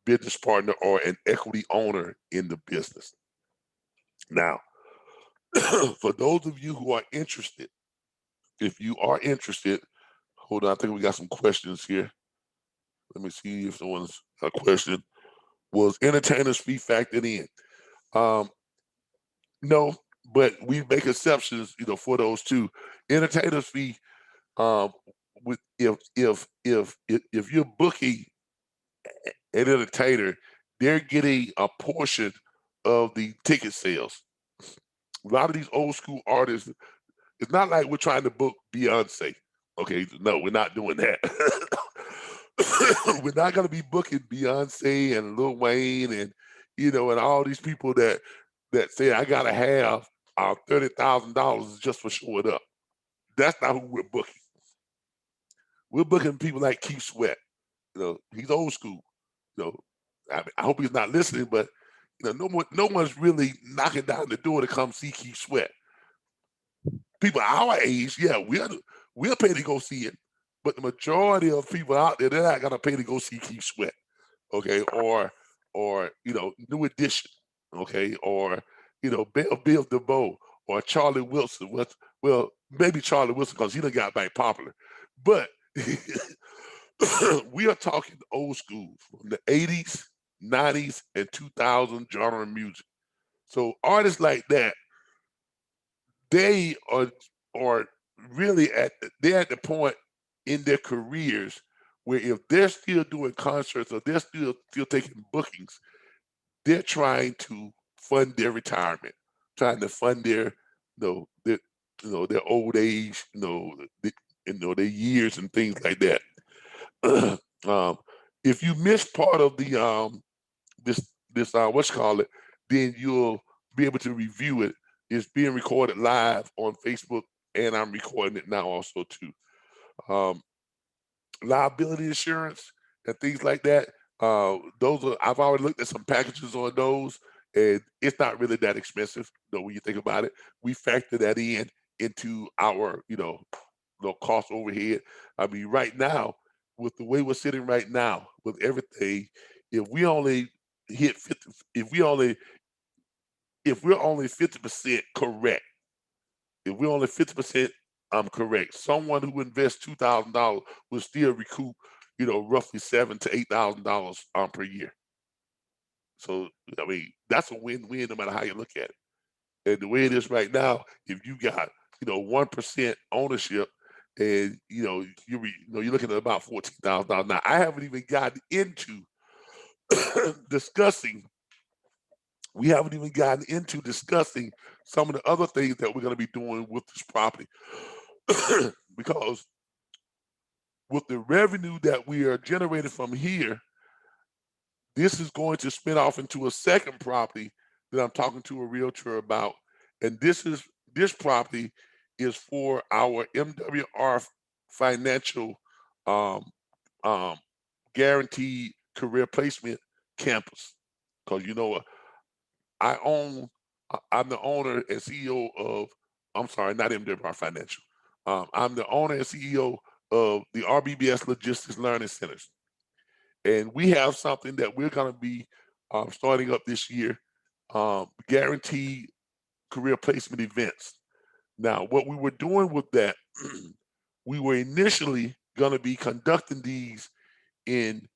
business partner or an equity owner in the business. Now, for those of you who are interested, if you are interested, hold on, I think we got some questions here. Let me see if someone's a question. Was entertainers fee factored in? No, but we make exceptions, for those two. Entertainers fee, with if you're booking an entertainer, they're getting a portion of the ticket sales. A lot of these old school artists, it's not like we're trying to book Beyonce. Okay, no, we're not doing that. We're not gonna be booking Beyonce and Lil Wayne and and all these people that say I gotta have $30,000 just for showing up. That's not who we're booking. We're booking people like Keith Sweat. He's old school. I hope he's not listening, but no one's really knocking down the door to come see Keith Sweat. People our age, yeah, we'll pay to go see it, but the majority of people out there, they're not gonna pay to go see Keith Sweat, okay, or New Edition, okay, or Bill DeVoe or Charlie Wilson. Well, maybe Charlie Wilson because he done got back popular, but we are talking old school from the 80s, 90s, and 2000 genre music. So artists like that, they are really they're at the point in their careers where if they're still doing concerts or they're still taking bookings, they're trying to fund their retirement, trying to fund their old age, their years and things like that. um, if you missed part of the this what you call it, then you'll be able to review it. It's being recorded live on Facebook, and I'm recording it now also too. Um, Liability insurance and things like that. Those are I've already looked at some packages on those, and it's not really that expensive. When you think about it, we factor that into our cost overhead. I mean, right now, with the way we're sitting right now, with everything, if we only hit 50, if we're only 50% correct, if we're only 50% correct, someone who invests $2,000 will still recoup, roughly $7,000 to $8,000 per year. So I mean, that's a win-win no matter how you look at it. And the way it is right now, if you got 1% ownership, and you're looking at about $14,000. Now I haven't even gotten into discussing. We haven't even gotten into discussing some of the other things that we're going to be doing with this property, because with the revenue that we are generating from here, this is going to spin off into a second property that I'm talking to a realtor about, and this property is for our MWR financial um, um, guaranteed career placement campus. Because I own, I'm the owner and CEO of, I'm sorry, not MWR Financial. I'm the owner and CEO of the RBBS Logistics Learning Centers. And we have something that we're going to be starting up this year, guaranteed career placement events. Now, what we were doing with that, we were initially going to be conducting these in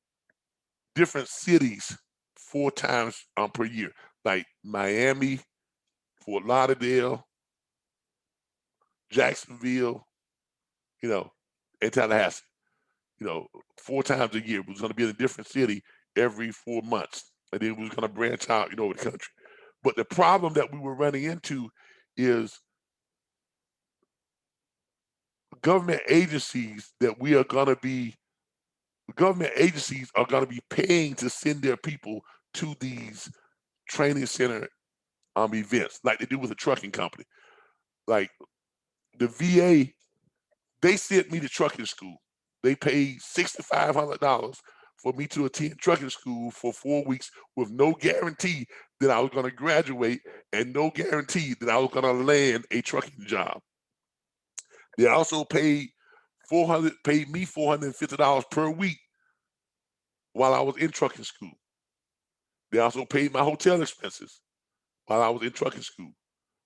different cities 4 times per year, like Miami, Fort Lauderdale, Jacksonville, you know, and Tallahassee. You know, 4 times a year. We was going to be in a different city every 4 months, and then we was going to branch out, over the country. But the problem that we were running into is government agencies that we are going to be government agencies are going to be paying to send their people to these training center events like they do with a trucking company. Like the VA, they sent me to trucking school. They paid $6,500 for me to attend trucking school for 4 weeks with no guarantee that I was going to graduate and no guarantee that I was going to land a trucking job. They also paid me $450 per week while I was in trucking school. They also paid my hotel expenses while I was in trucking school.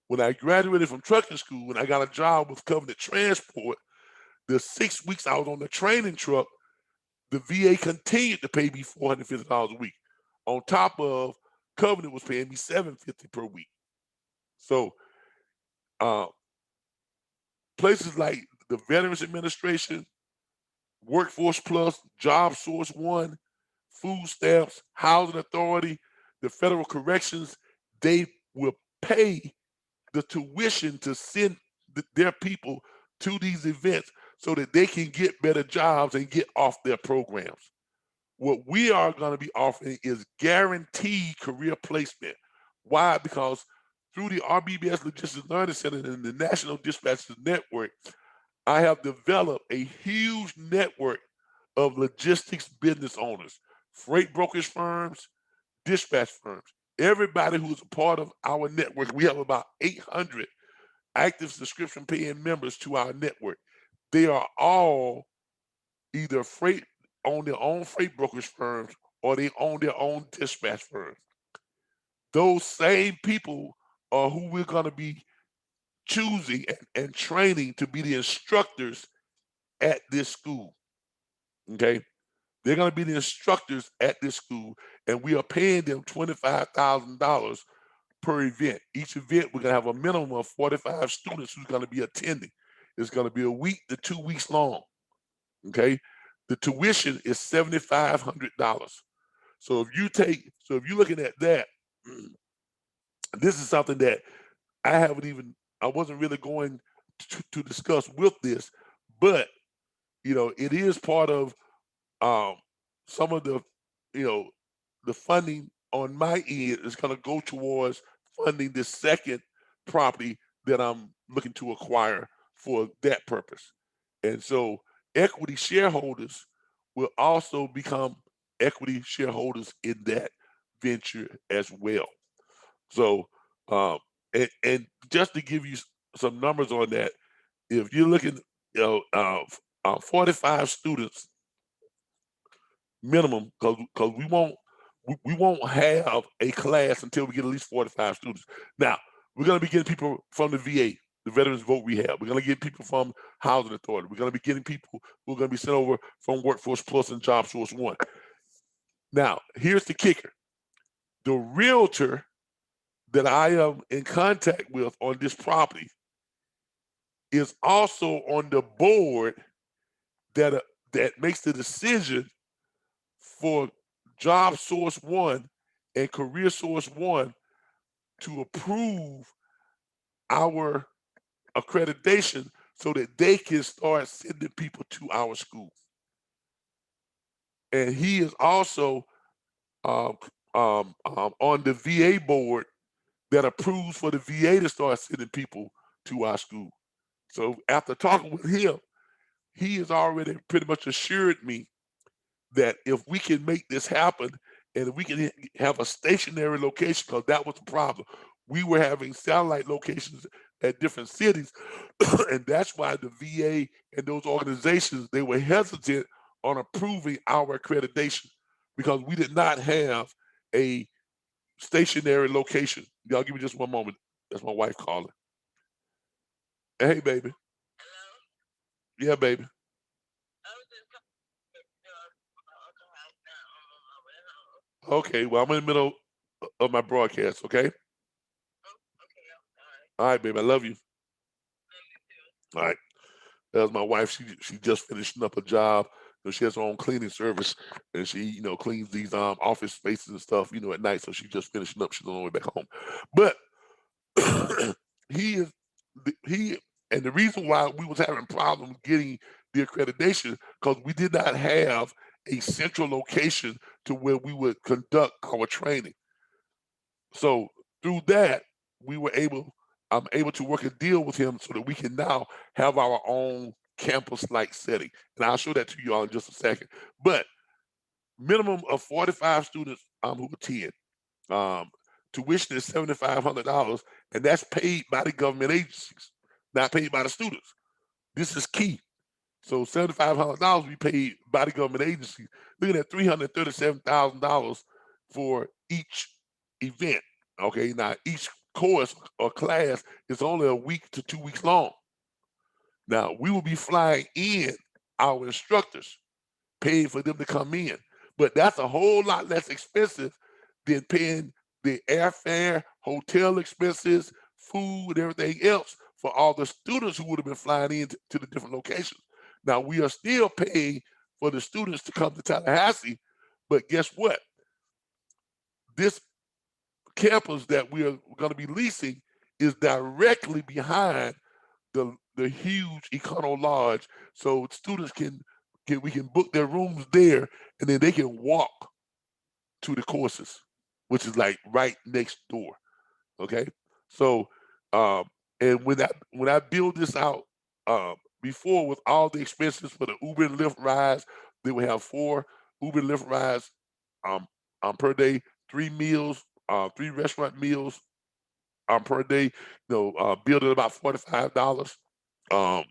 When I graduated from trucking school and I got a job with Covenant Transport, the 6 weeks I was on the training truck, the VA continued to pay me $450 a week. On top of Covenant was paying me $750 per week. So uh, places like the Veterans Administration, Workforce Plus, Job Source One, Food Stamps, Housing Authority, the Federal Corrections, they will pay the tuition to send their people to these events so that they can get better jobs and get off their programs. What we are going to be offering is guaranteed career placement. Why? Because through the RBBS Logistics Learning Center and the National Dispatchers Network, I have developed a huge network of logistics business owners, freight brokerage firms, dispatch firms. Everybody who's a part of our network, we have about 800 active subscription paying members to our network. They are all either freight own their own freight brokerage firms or they own their own dispatch firms. Those same people are who we're going to be choosing and training to be the instructors at this school. Okay. They're going to be the instructors at this school, and we are paying them $25,000 per event. Each event, we're going to have a minimum of 45 students who's going to be attending. It's going to be a week to 2 weeks long. Okay. The tuition is $7,500. So if you're looking at that, this is something that I wasn't really going to discuss with this, but it is part of um, some of the, you know, the funding on my end is going to go towards funding the second property that I'm looking to acquire for that purpose. And so equity shareholders will also become equity shareholders in that venture as well. So, um, and just to give you some numbers on that, if you're looking, 45 students minimum, because we won't have a class until we get at least 45 students. Now, we're going to be getting people from the VA, the Veterans Vote Rehab. We're going to get people from Housing Authority. We're going to be getting people who are going to be sent over from Workforce Plus and Job Source One. Now, here's the kicker. The realtor that I am in contact with on this property is also on the board that makes the decision for Job Source One and Career Source One to approve our accreditation so that they can start sending people to our school. And he is also um, on the VA board that approves for the VA to start sending people to our school. So after talking with him, he has already pretty much assured me that if we can make this happen and if we can have a stationary location, because that was the problem. We were having satellite locations at different cities, and that's why the VA and those organizations, they were hesitant on approving our accreditation because we did not have a stationary location. Y'all give me just one moment. That's my wife calling. Hey, baby. Yeah, baby. Okay, well, I'm in the middle of my broadcast, okay? All right, baby, I love you. All right. That was my wife. She just finishing up a job. She has her own cleaning service, and she cleans these office spaces and stuff at night. So she just finishing up. She's on her way back home. But he is he and the reason why we was having problems getting the accreditation because we did not have a central location to where we would conduct our training. So through that, we were able I'm able to work a deal with him so that we can now have our own campus-like setting. And I'll show that to you all in just a second. But minimum of 45 students who attend. Um, Tuition is $7,500, and that's paid by the government agencies, not paid by the students. This is key. So $7,500 we paid by the government agency. Looking at $337,000 for each event. Okay, now each course or class is only a week to 2 weeks long. Now we will be flying in our instructors, paying for them to come in, but that's a whole lot less expensive than paying the airfare, hotel expenses, food, and everything else for all the students who would have been flying in to the different locations. Now we are still paying for the students to come to Tallahassee, but guess what? This campus that we are going to be leasing is directly behind the huge Econo Lodge, so students we can book their rooms there, and then they can walk to the courses, which is like right next door. Okay, so um, and when I build this out, before with all the expenses for the Uber and Lyft rides, they will have 4 Uber and Lyft rides um, per day, 3 meals, 3 restaurant meals per day. Billed at about $45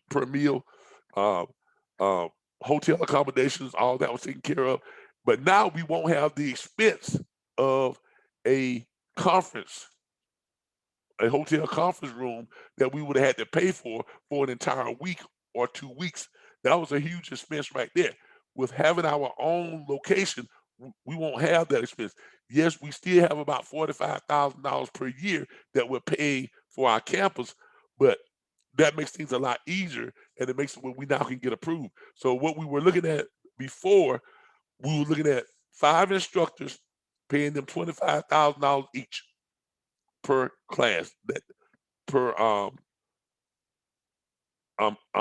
per meal. Uh, uh, Hotel accommodations, all that was taken care of. But now we won't have the expense of a conference, a hotel conference room that we would have had to pay for an entire week or 2 weeks. That was a huge expense right there. With having our own location, we won't have that expense. Yes, we still have about $45,000 per year that we're paying for our campus, but that makes things a lot easier, and it makes it where we now can get approved. So what we were looking at before, we were looking at 5 instructors, paying them $25,000 each per class, that per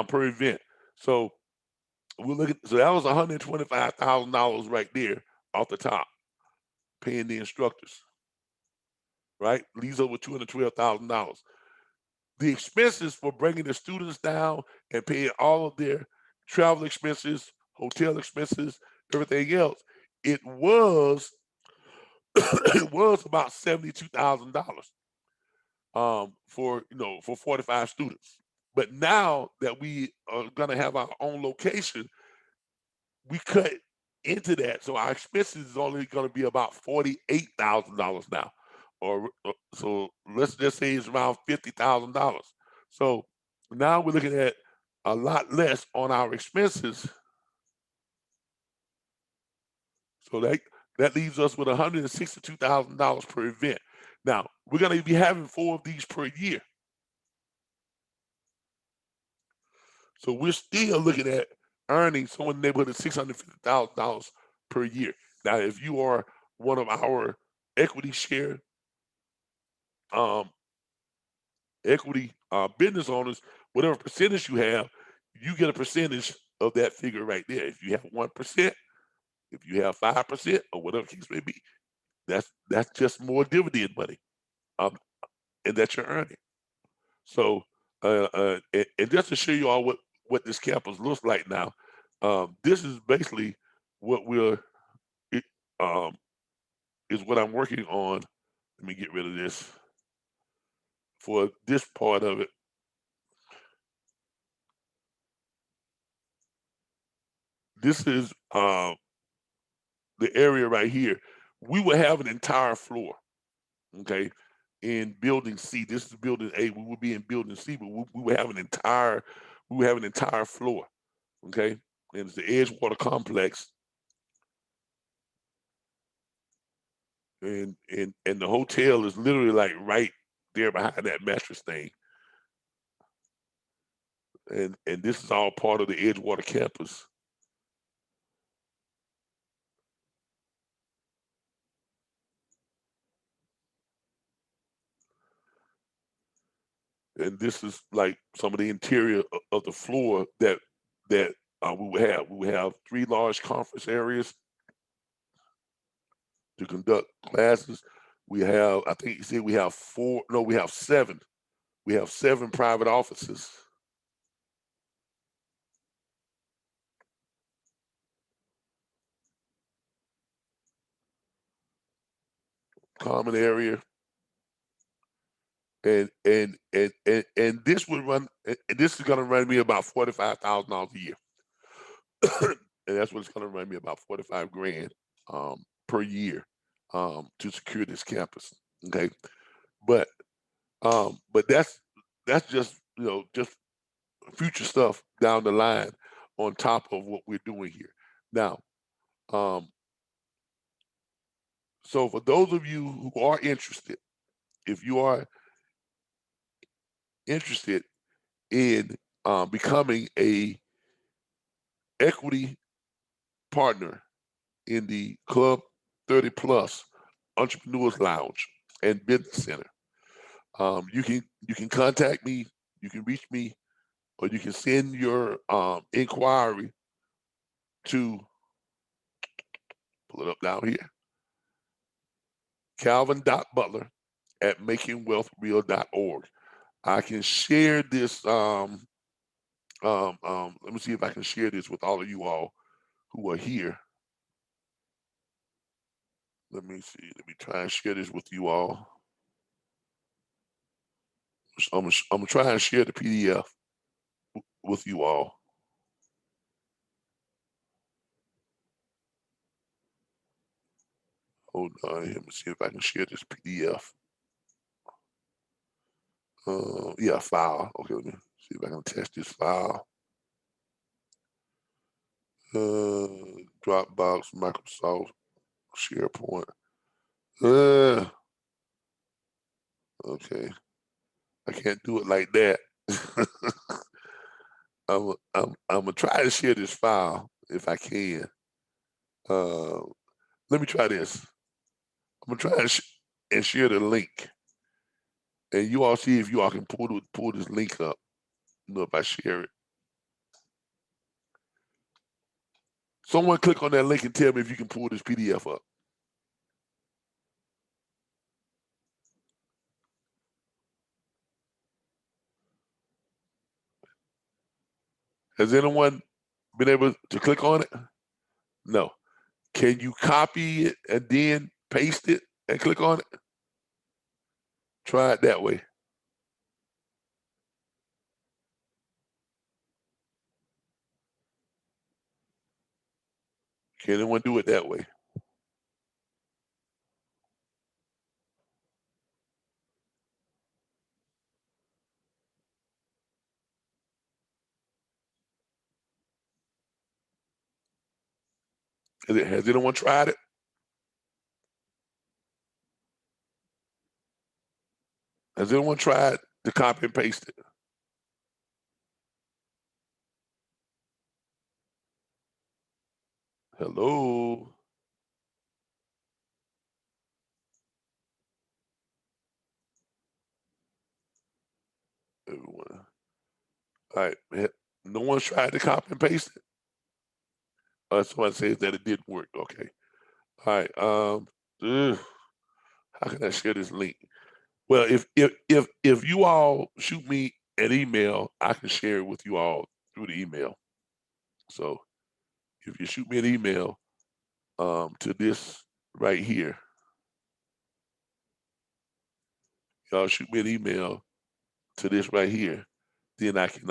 per event. So we're looking. So that was $125,000 right there off the top, paying the instructors. Right, leaves over $212,000. The expenses for bringing the students down and paying all of their travel expenses, hotel expenses, everything else, it was it was about $72,000 for for 45 students. But now that we are gonna have our own location, we cut into that, so our expenses is only gonna be about $48,000 now, or so let's just say it's around $50,000. So now we're looking at a lot less on our expenses. So that leaves us with $162,000 per event. Now we're gonna be having 4 of these per year. So we're still looking at earning somewhere in the neighborhood of $650,000 per year. Now, if you are one of our equity share um, equity business owners, whatever percentage you get a percentage of that figure right there. If you have 1%, if you have 5%, or whatever the case may be, that's just more dividend money, um, and that you're earning. So, and just to show you all what this campus looks like now, this is basically what it, um, is what I'm working on. Let me get rid of this for this part of it. This is the area right here. We will have an entire floor, okay, in building C. This is building A. We will be in building C, but we will have an entire floor, okay, and it's the Edgewater complex, and the hotel is literally like right there behind that mattress thing, and this is all part of the Edgewater campus. And this is like some of the interior of the floor that we would have. We would have 3 large conference areas to conduct classes. We have, I think you said we have 4. No, we have 7. We have 7 private offices, common area, and this would run. And this is going to run me about $45,000 a year, and that's what it's going to run me about 45 grand per year to secure this campus. Okay, but but that's just just future stuff down the line on top of what we're doing here. Now, um, so for those of you who are interested, if you are interested in becoming a equity partner in the Club 30 Plus Entrepreneurs Lounge, and Business Center. You can contact me, you can reach me, or you can send your inquiry to, pull it up down here, calvin.butler@makingwealthreal.org. I can share this. Let me see if I can share this with all of you all who are here. Let me see. Let me try and share this with you all. I'm gonna try and share the PDF with you all. Hold on. Let me see if I can share this PDF. Yeah, file. Okay, let me see if I can test this file. Dropbox, Microsoft, SharePoint. Okay, I can't do it like that. I'm gonna try to share this file if I can. Let me try this. I'm gonna try and share the link, and you all see if you all can pull this link up. You know, if I share it. Someone click on that link and tell me if you can pull this PDF up. Has anyone been able to click on it? No. Can you copy it and then paste it and click on it? Try it that way. Can anyone do it that way? Has anyone tried it? Has anyone tried to copy and paste it? Hello? Everyone. All right. No one's tried to copy and paste it? Someone says that it didn't work. Okay. All right. How can I share this link? Well, if you all shoot me an email, I can share it with you all through the email. So if you shoot me an email to this right here, y'all shoot me an email to this right here, then I can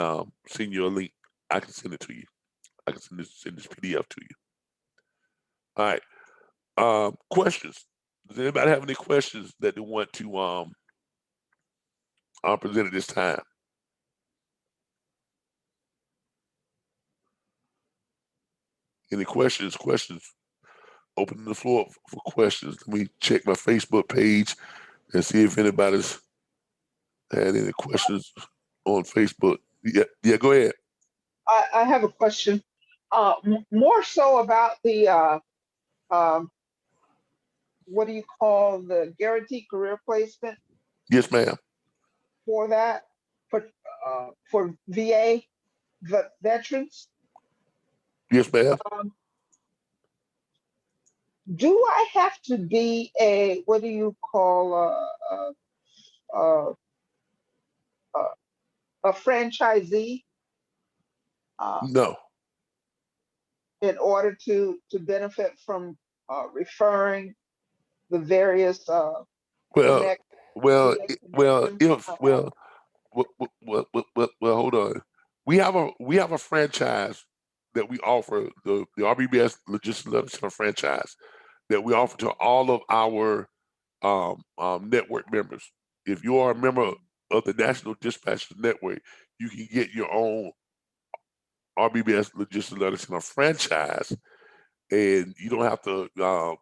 send you a link. I can send it to you. I can send this PDF to you. All right. Questions. Does anybody have any questions that they want to present at this time? Any questions? Questions? Opening the floor for questions. Let me check my Facebook page and see if anybody's had any questions on Facebook. Yeah, go ahead.
I have a question. More so about the what do you call the guaranteed career placement
Yes, ma'am.
for that for VA veterans?
Yes, ma'am.
Do I have to be a what do you call uh, a franchisee
No.
in order to benefit from referring the various
Well,
connect
well,
VA
well,
connections?
if well, hold on. We have a franchise that we offer, the RBBS Logistics Learning Center franchise that we offer to all of our network members. If you are a member of the National Dispatchers Network, you can get your own RBBS Logistics Learning Center franchise, and you don't have to. I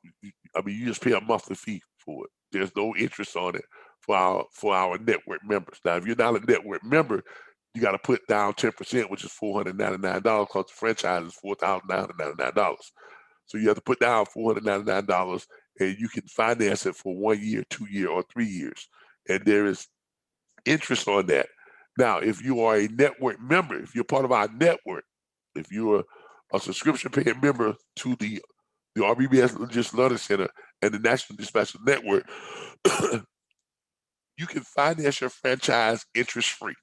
mean, you just pay a monthly fee for it. There's no interest on it for our network members. Now, if you're not a network member, you got to put down 10%, which is $499, because the franchise is $4,999. So you have to put down $499, and you can finance it for 1 year, 2 year, or 3 years, and there is interest on that. Now, if you are a network member, if you're part of our network, if you're a subscription paying member to the RBBS Logistics Learning Center and the National Dispatcher Network, you can finance your franchise interest free.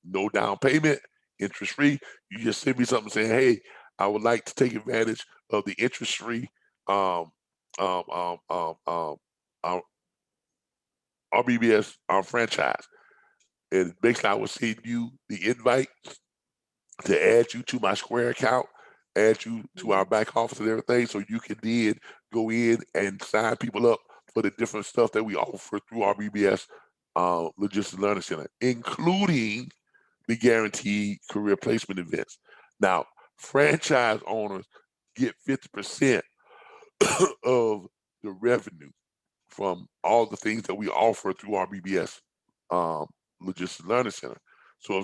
No down payment, interest free. You just send me something saying, "Hey, I would like to take advantage of the interest free um, um, um, um, um, um, RBBS franchise." And basically, I will send you the invite to add you to my Square account, add you to our
Mhm.
back office and everything, so you can then go in and sign people up for the different stuff that we offer through our BBS Logistics Learning Center, including the guaranteed career placement events. Now, franchise owners get 50% of the revenue from all the things that we offer through our BBS um, Logistics Learning Center. So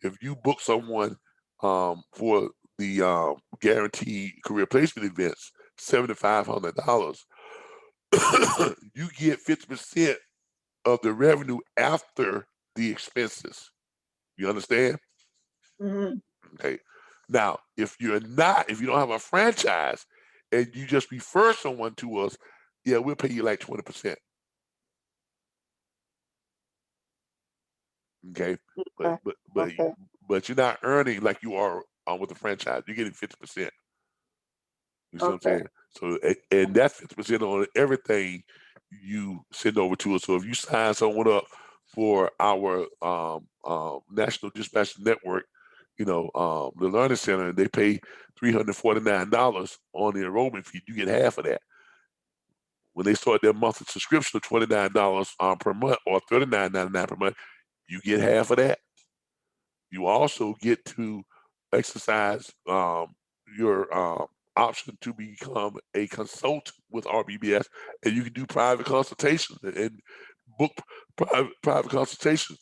if you book someone for the guaranteed career placement events, $7,500, you get 50% of the revenue after the expenses. You understand?
Mhm.
Okay. Now, if you don't have a franchise and you just refer someone to us, yeah, we'll pay you like 20%. Okay, but
Okay.
but but
Okay.
but you're not earning like you are with the franchise. You're getting 50%. You see what I'm
Okay.
saying? So and that's 50% on everything you send over to us. So if you sign someone up for our National Dispatch Network, the Learning Center, and they pay $349 on the enrollment fee, you get half of that. When they start their monthly subscription of $29 per month or $39.99 per month, you get half of that. You also get to exercise your option to become a consultant with RBBS, and you can do private consultations and book private consultations.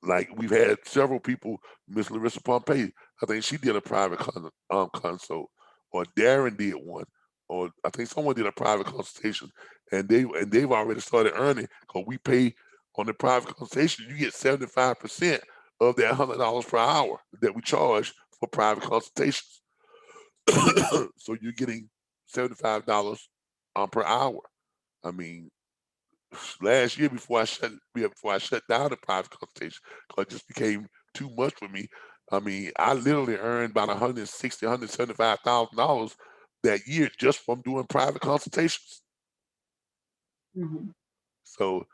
Like we've had several people, Miss Larissa Pompey, I think she did a private consult, or Darren did one, or I think someone did a private consultation, and they've already started earning because we pay on the private consultation. You get 75% of that $100 per hour that we charge for private consultations. So you're getting $75 per hour. I mean, last year before I shut down the private consultation because it just became too much for me. I mean, I literally earned about 160, $175,000 that year just from doing private consultations.
Mhm.
So,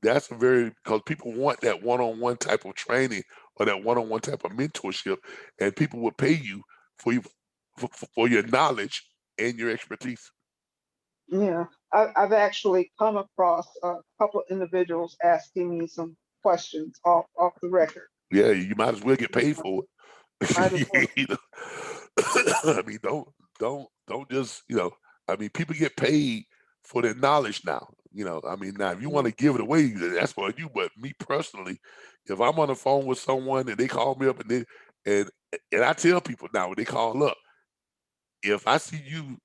that's a very because people want that one-on-one type of training or that one-on-one type of mentorship, and people will pay you for you for your knowledge and your expertise.
Yeah. I've actually come across a couple individuals asking me some questions off the record.
Yeah, you might as well get paid for
Might as
it.
well.
I mean, don't just I mean, people get paid for their knowledge now. I mean, now if you want
Mhm.
to give it away, that's for you. But me personally, if I'm on the phone with someone and they call me up and and I tell people now when they call up, if I see you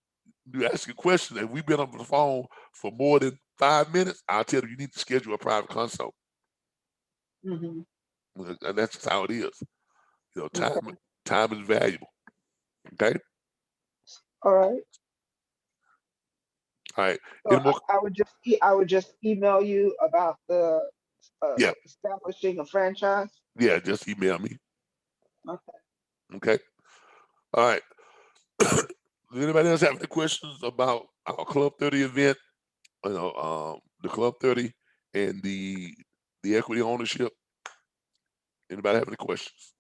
ask a question and we've been on the phone for more than 5 minutes, I'll tell them you need to schedule a private consult.
Mhm.
And that's just how it is. Time
Okay.
time is valuable. Okay.
All right.
All right.
So
Any more?
I would just email you about the
Yeah.
establishing a franchise.
Yeah. Just email me.
Okay.
Okay. All right. Does anybody else have any questions about our Club 30 event? The Club 30 and the equity ownership. Anybody have any questions?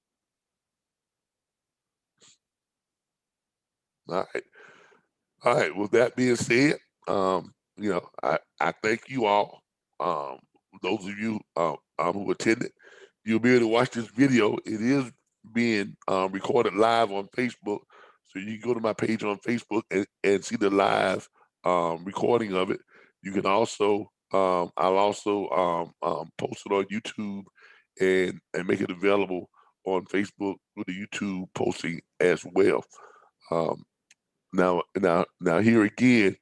All right. All right. With that being said, I thank you all. Um, those of you who attended, you'll be able to watch this video. It is being recorded live on Facebook, so you can go to my page on Facebook and see the live recording of it. You can also, I'll also post it on YouTube and make it available on Facebook with the YouTube posting as well. Um, now, here again.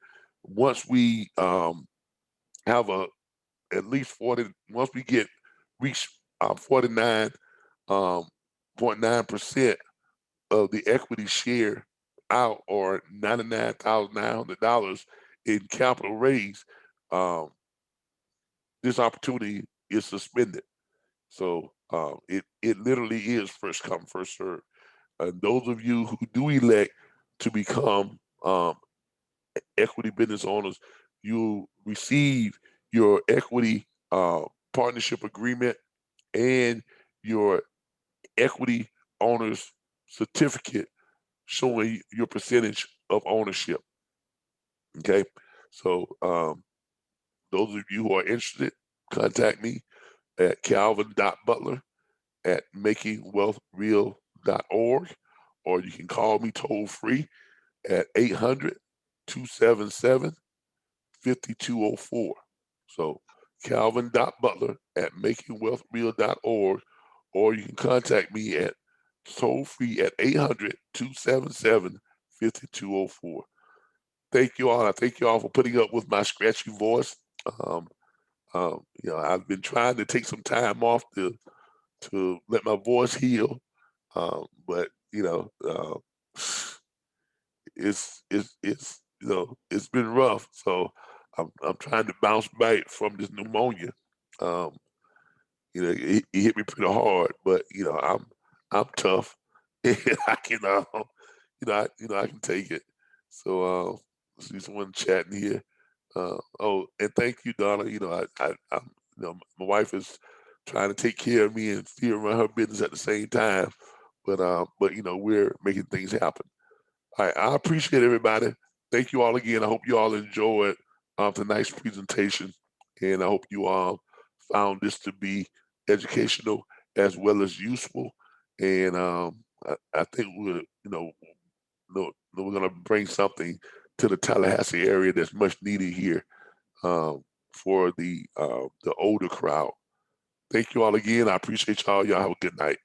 once we have a at least 40, once we get reach 49.9% of the equity share out, or $99,900 in capital raise, um, this opportunity is suspended. So it literally is first come, first serve. And those of you who do elect to become equity business owners, you receive your equity partnership agreement and your equity owner's certificate showing your percentage of ownership. Okay, so those of you who are interested, contact me at calvin.butler@makingwealthreal.org, or you can call me toll free at 800-277-5204. So calvin.butler@makingwealthreal.org, or you can contact me at toll free at 800-277-5204. Thank you all. I thank you all for putting up with my scratchy voice. Um, I've been trying to take some time off to let my voice heal, but it's it's been rough. So I'm trying to bounce back from this pneumonia. Um, it hit me pretty hard, but I'm tough, and I can I can take it. So see someone chatting here. Oh, and thank you, Donna. I'm my wife is trying to take care of me and still run her business at the same time, but we're making things happen. All right, I appreciate everybody. Thank you all again. I hope you all enjoyed tonight's presentation, and I hope you all found this to be educational as well as useful. And I think we're going to bring something to the Tallahassee area that's much needed here for the older crowd. Thank you all again. I appreciate y'all. Y'all have a good night.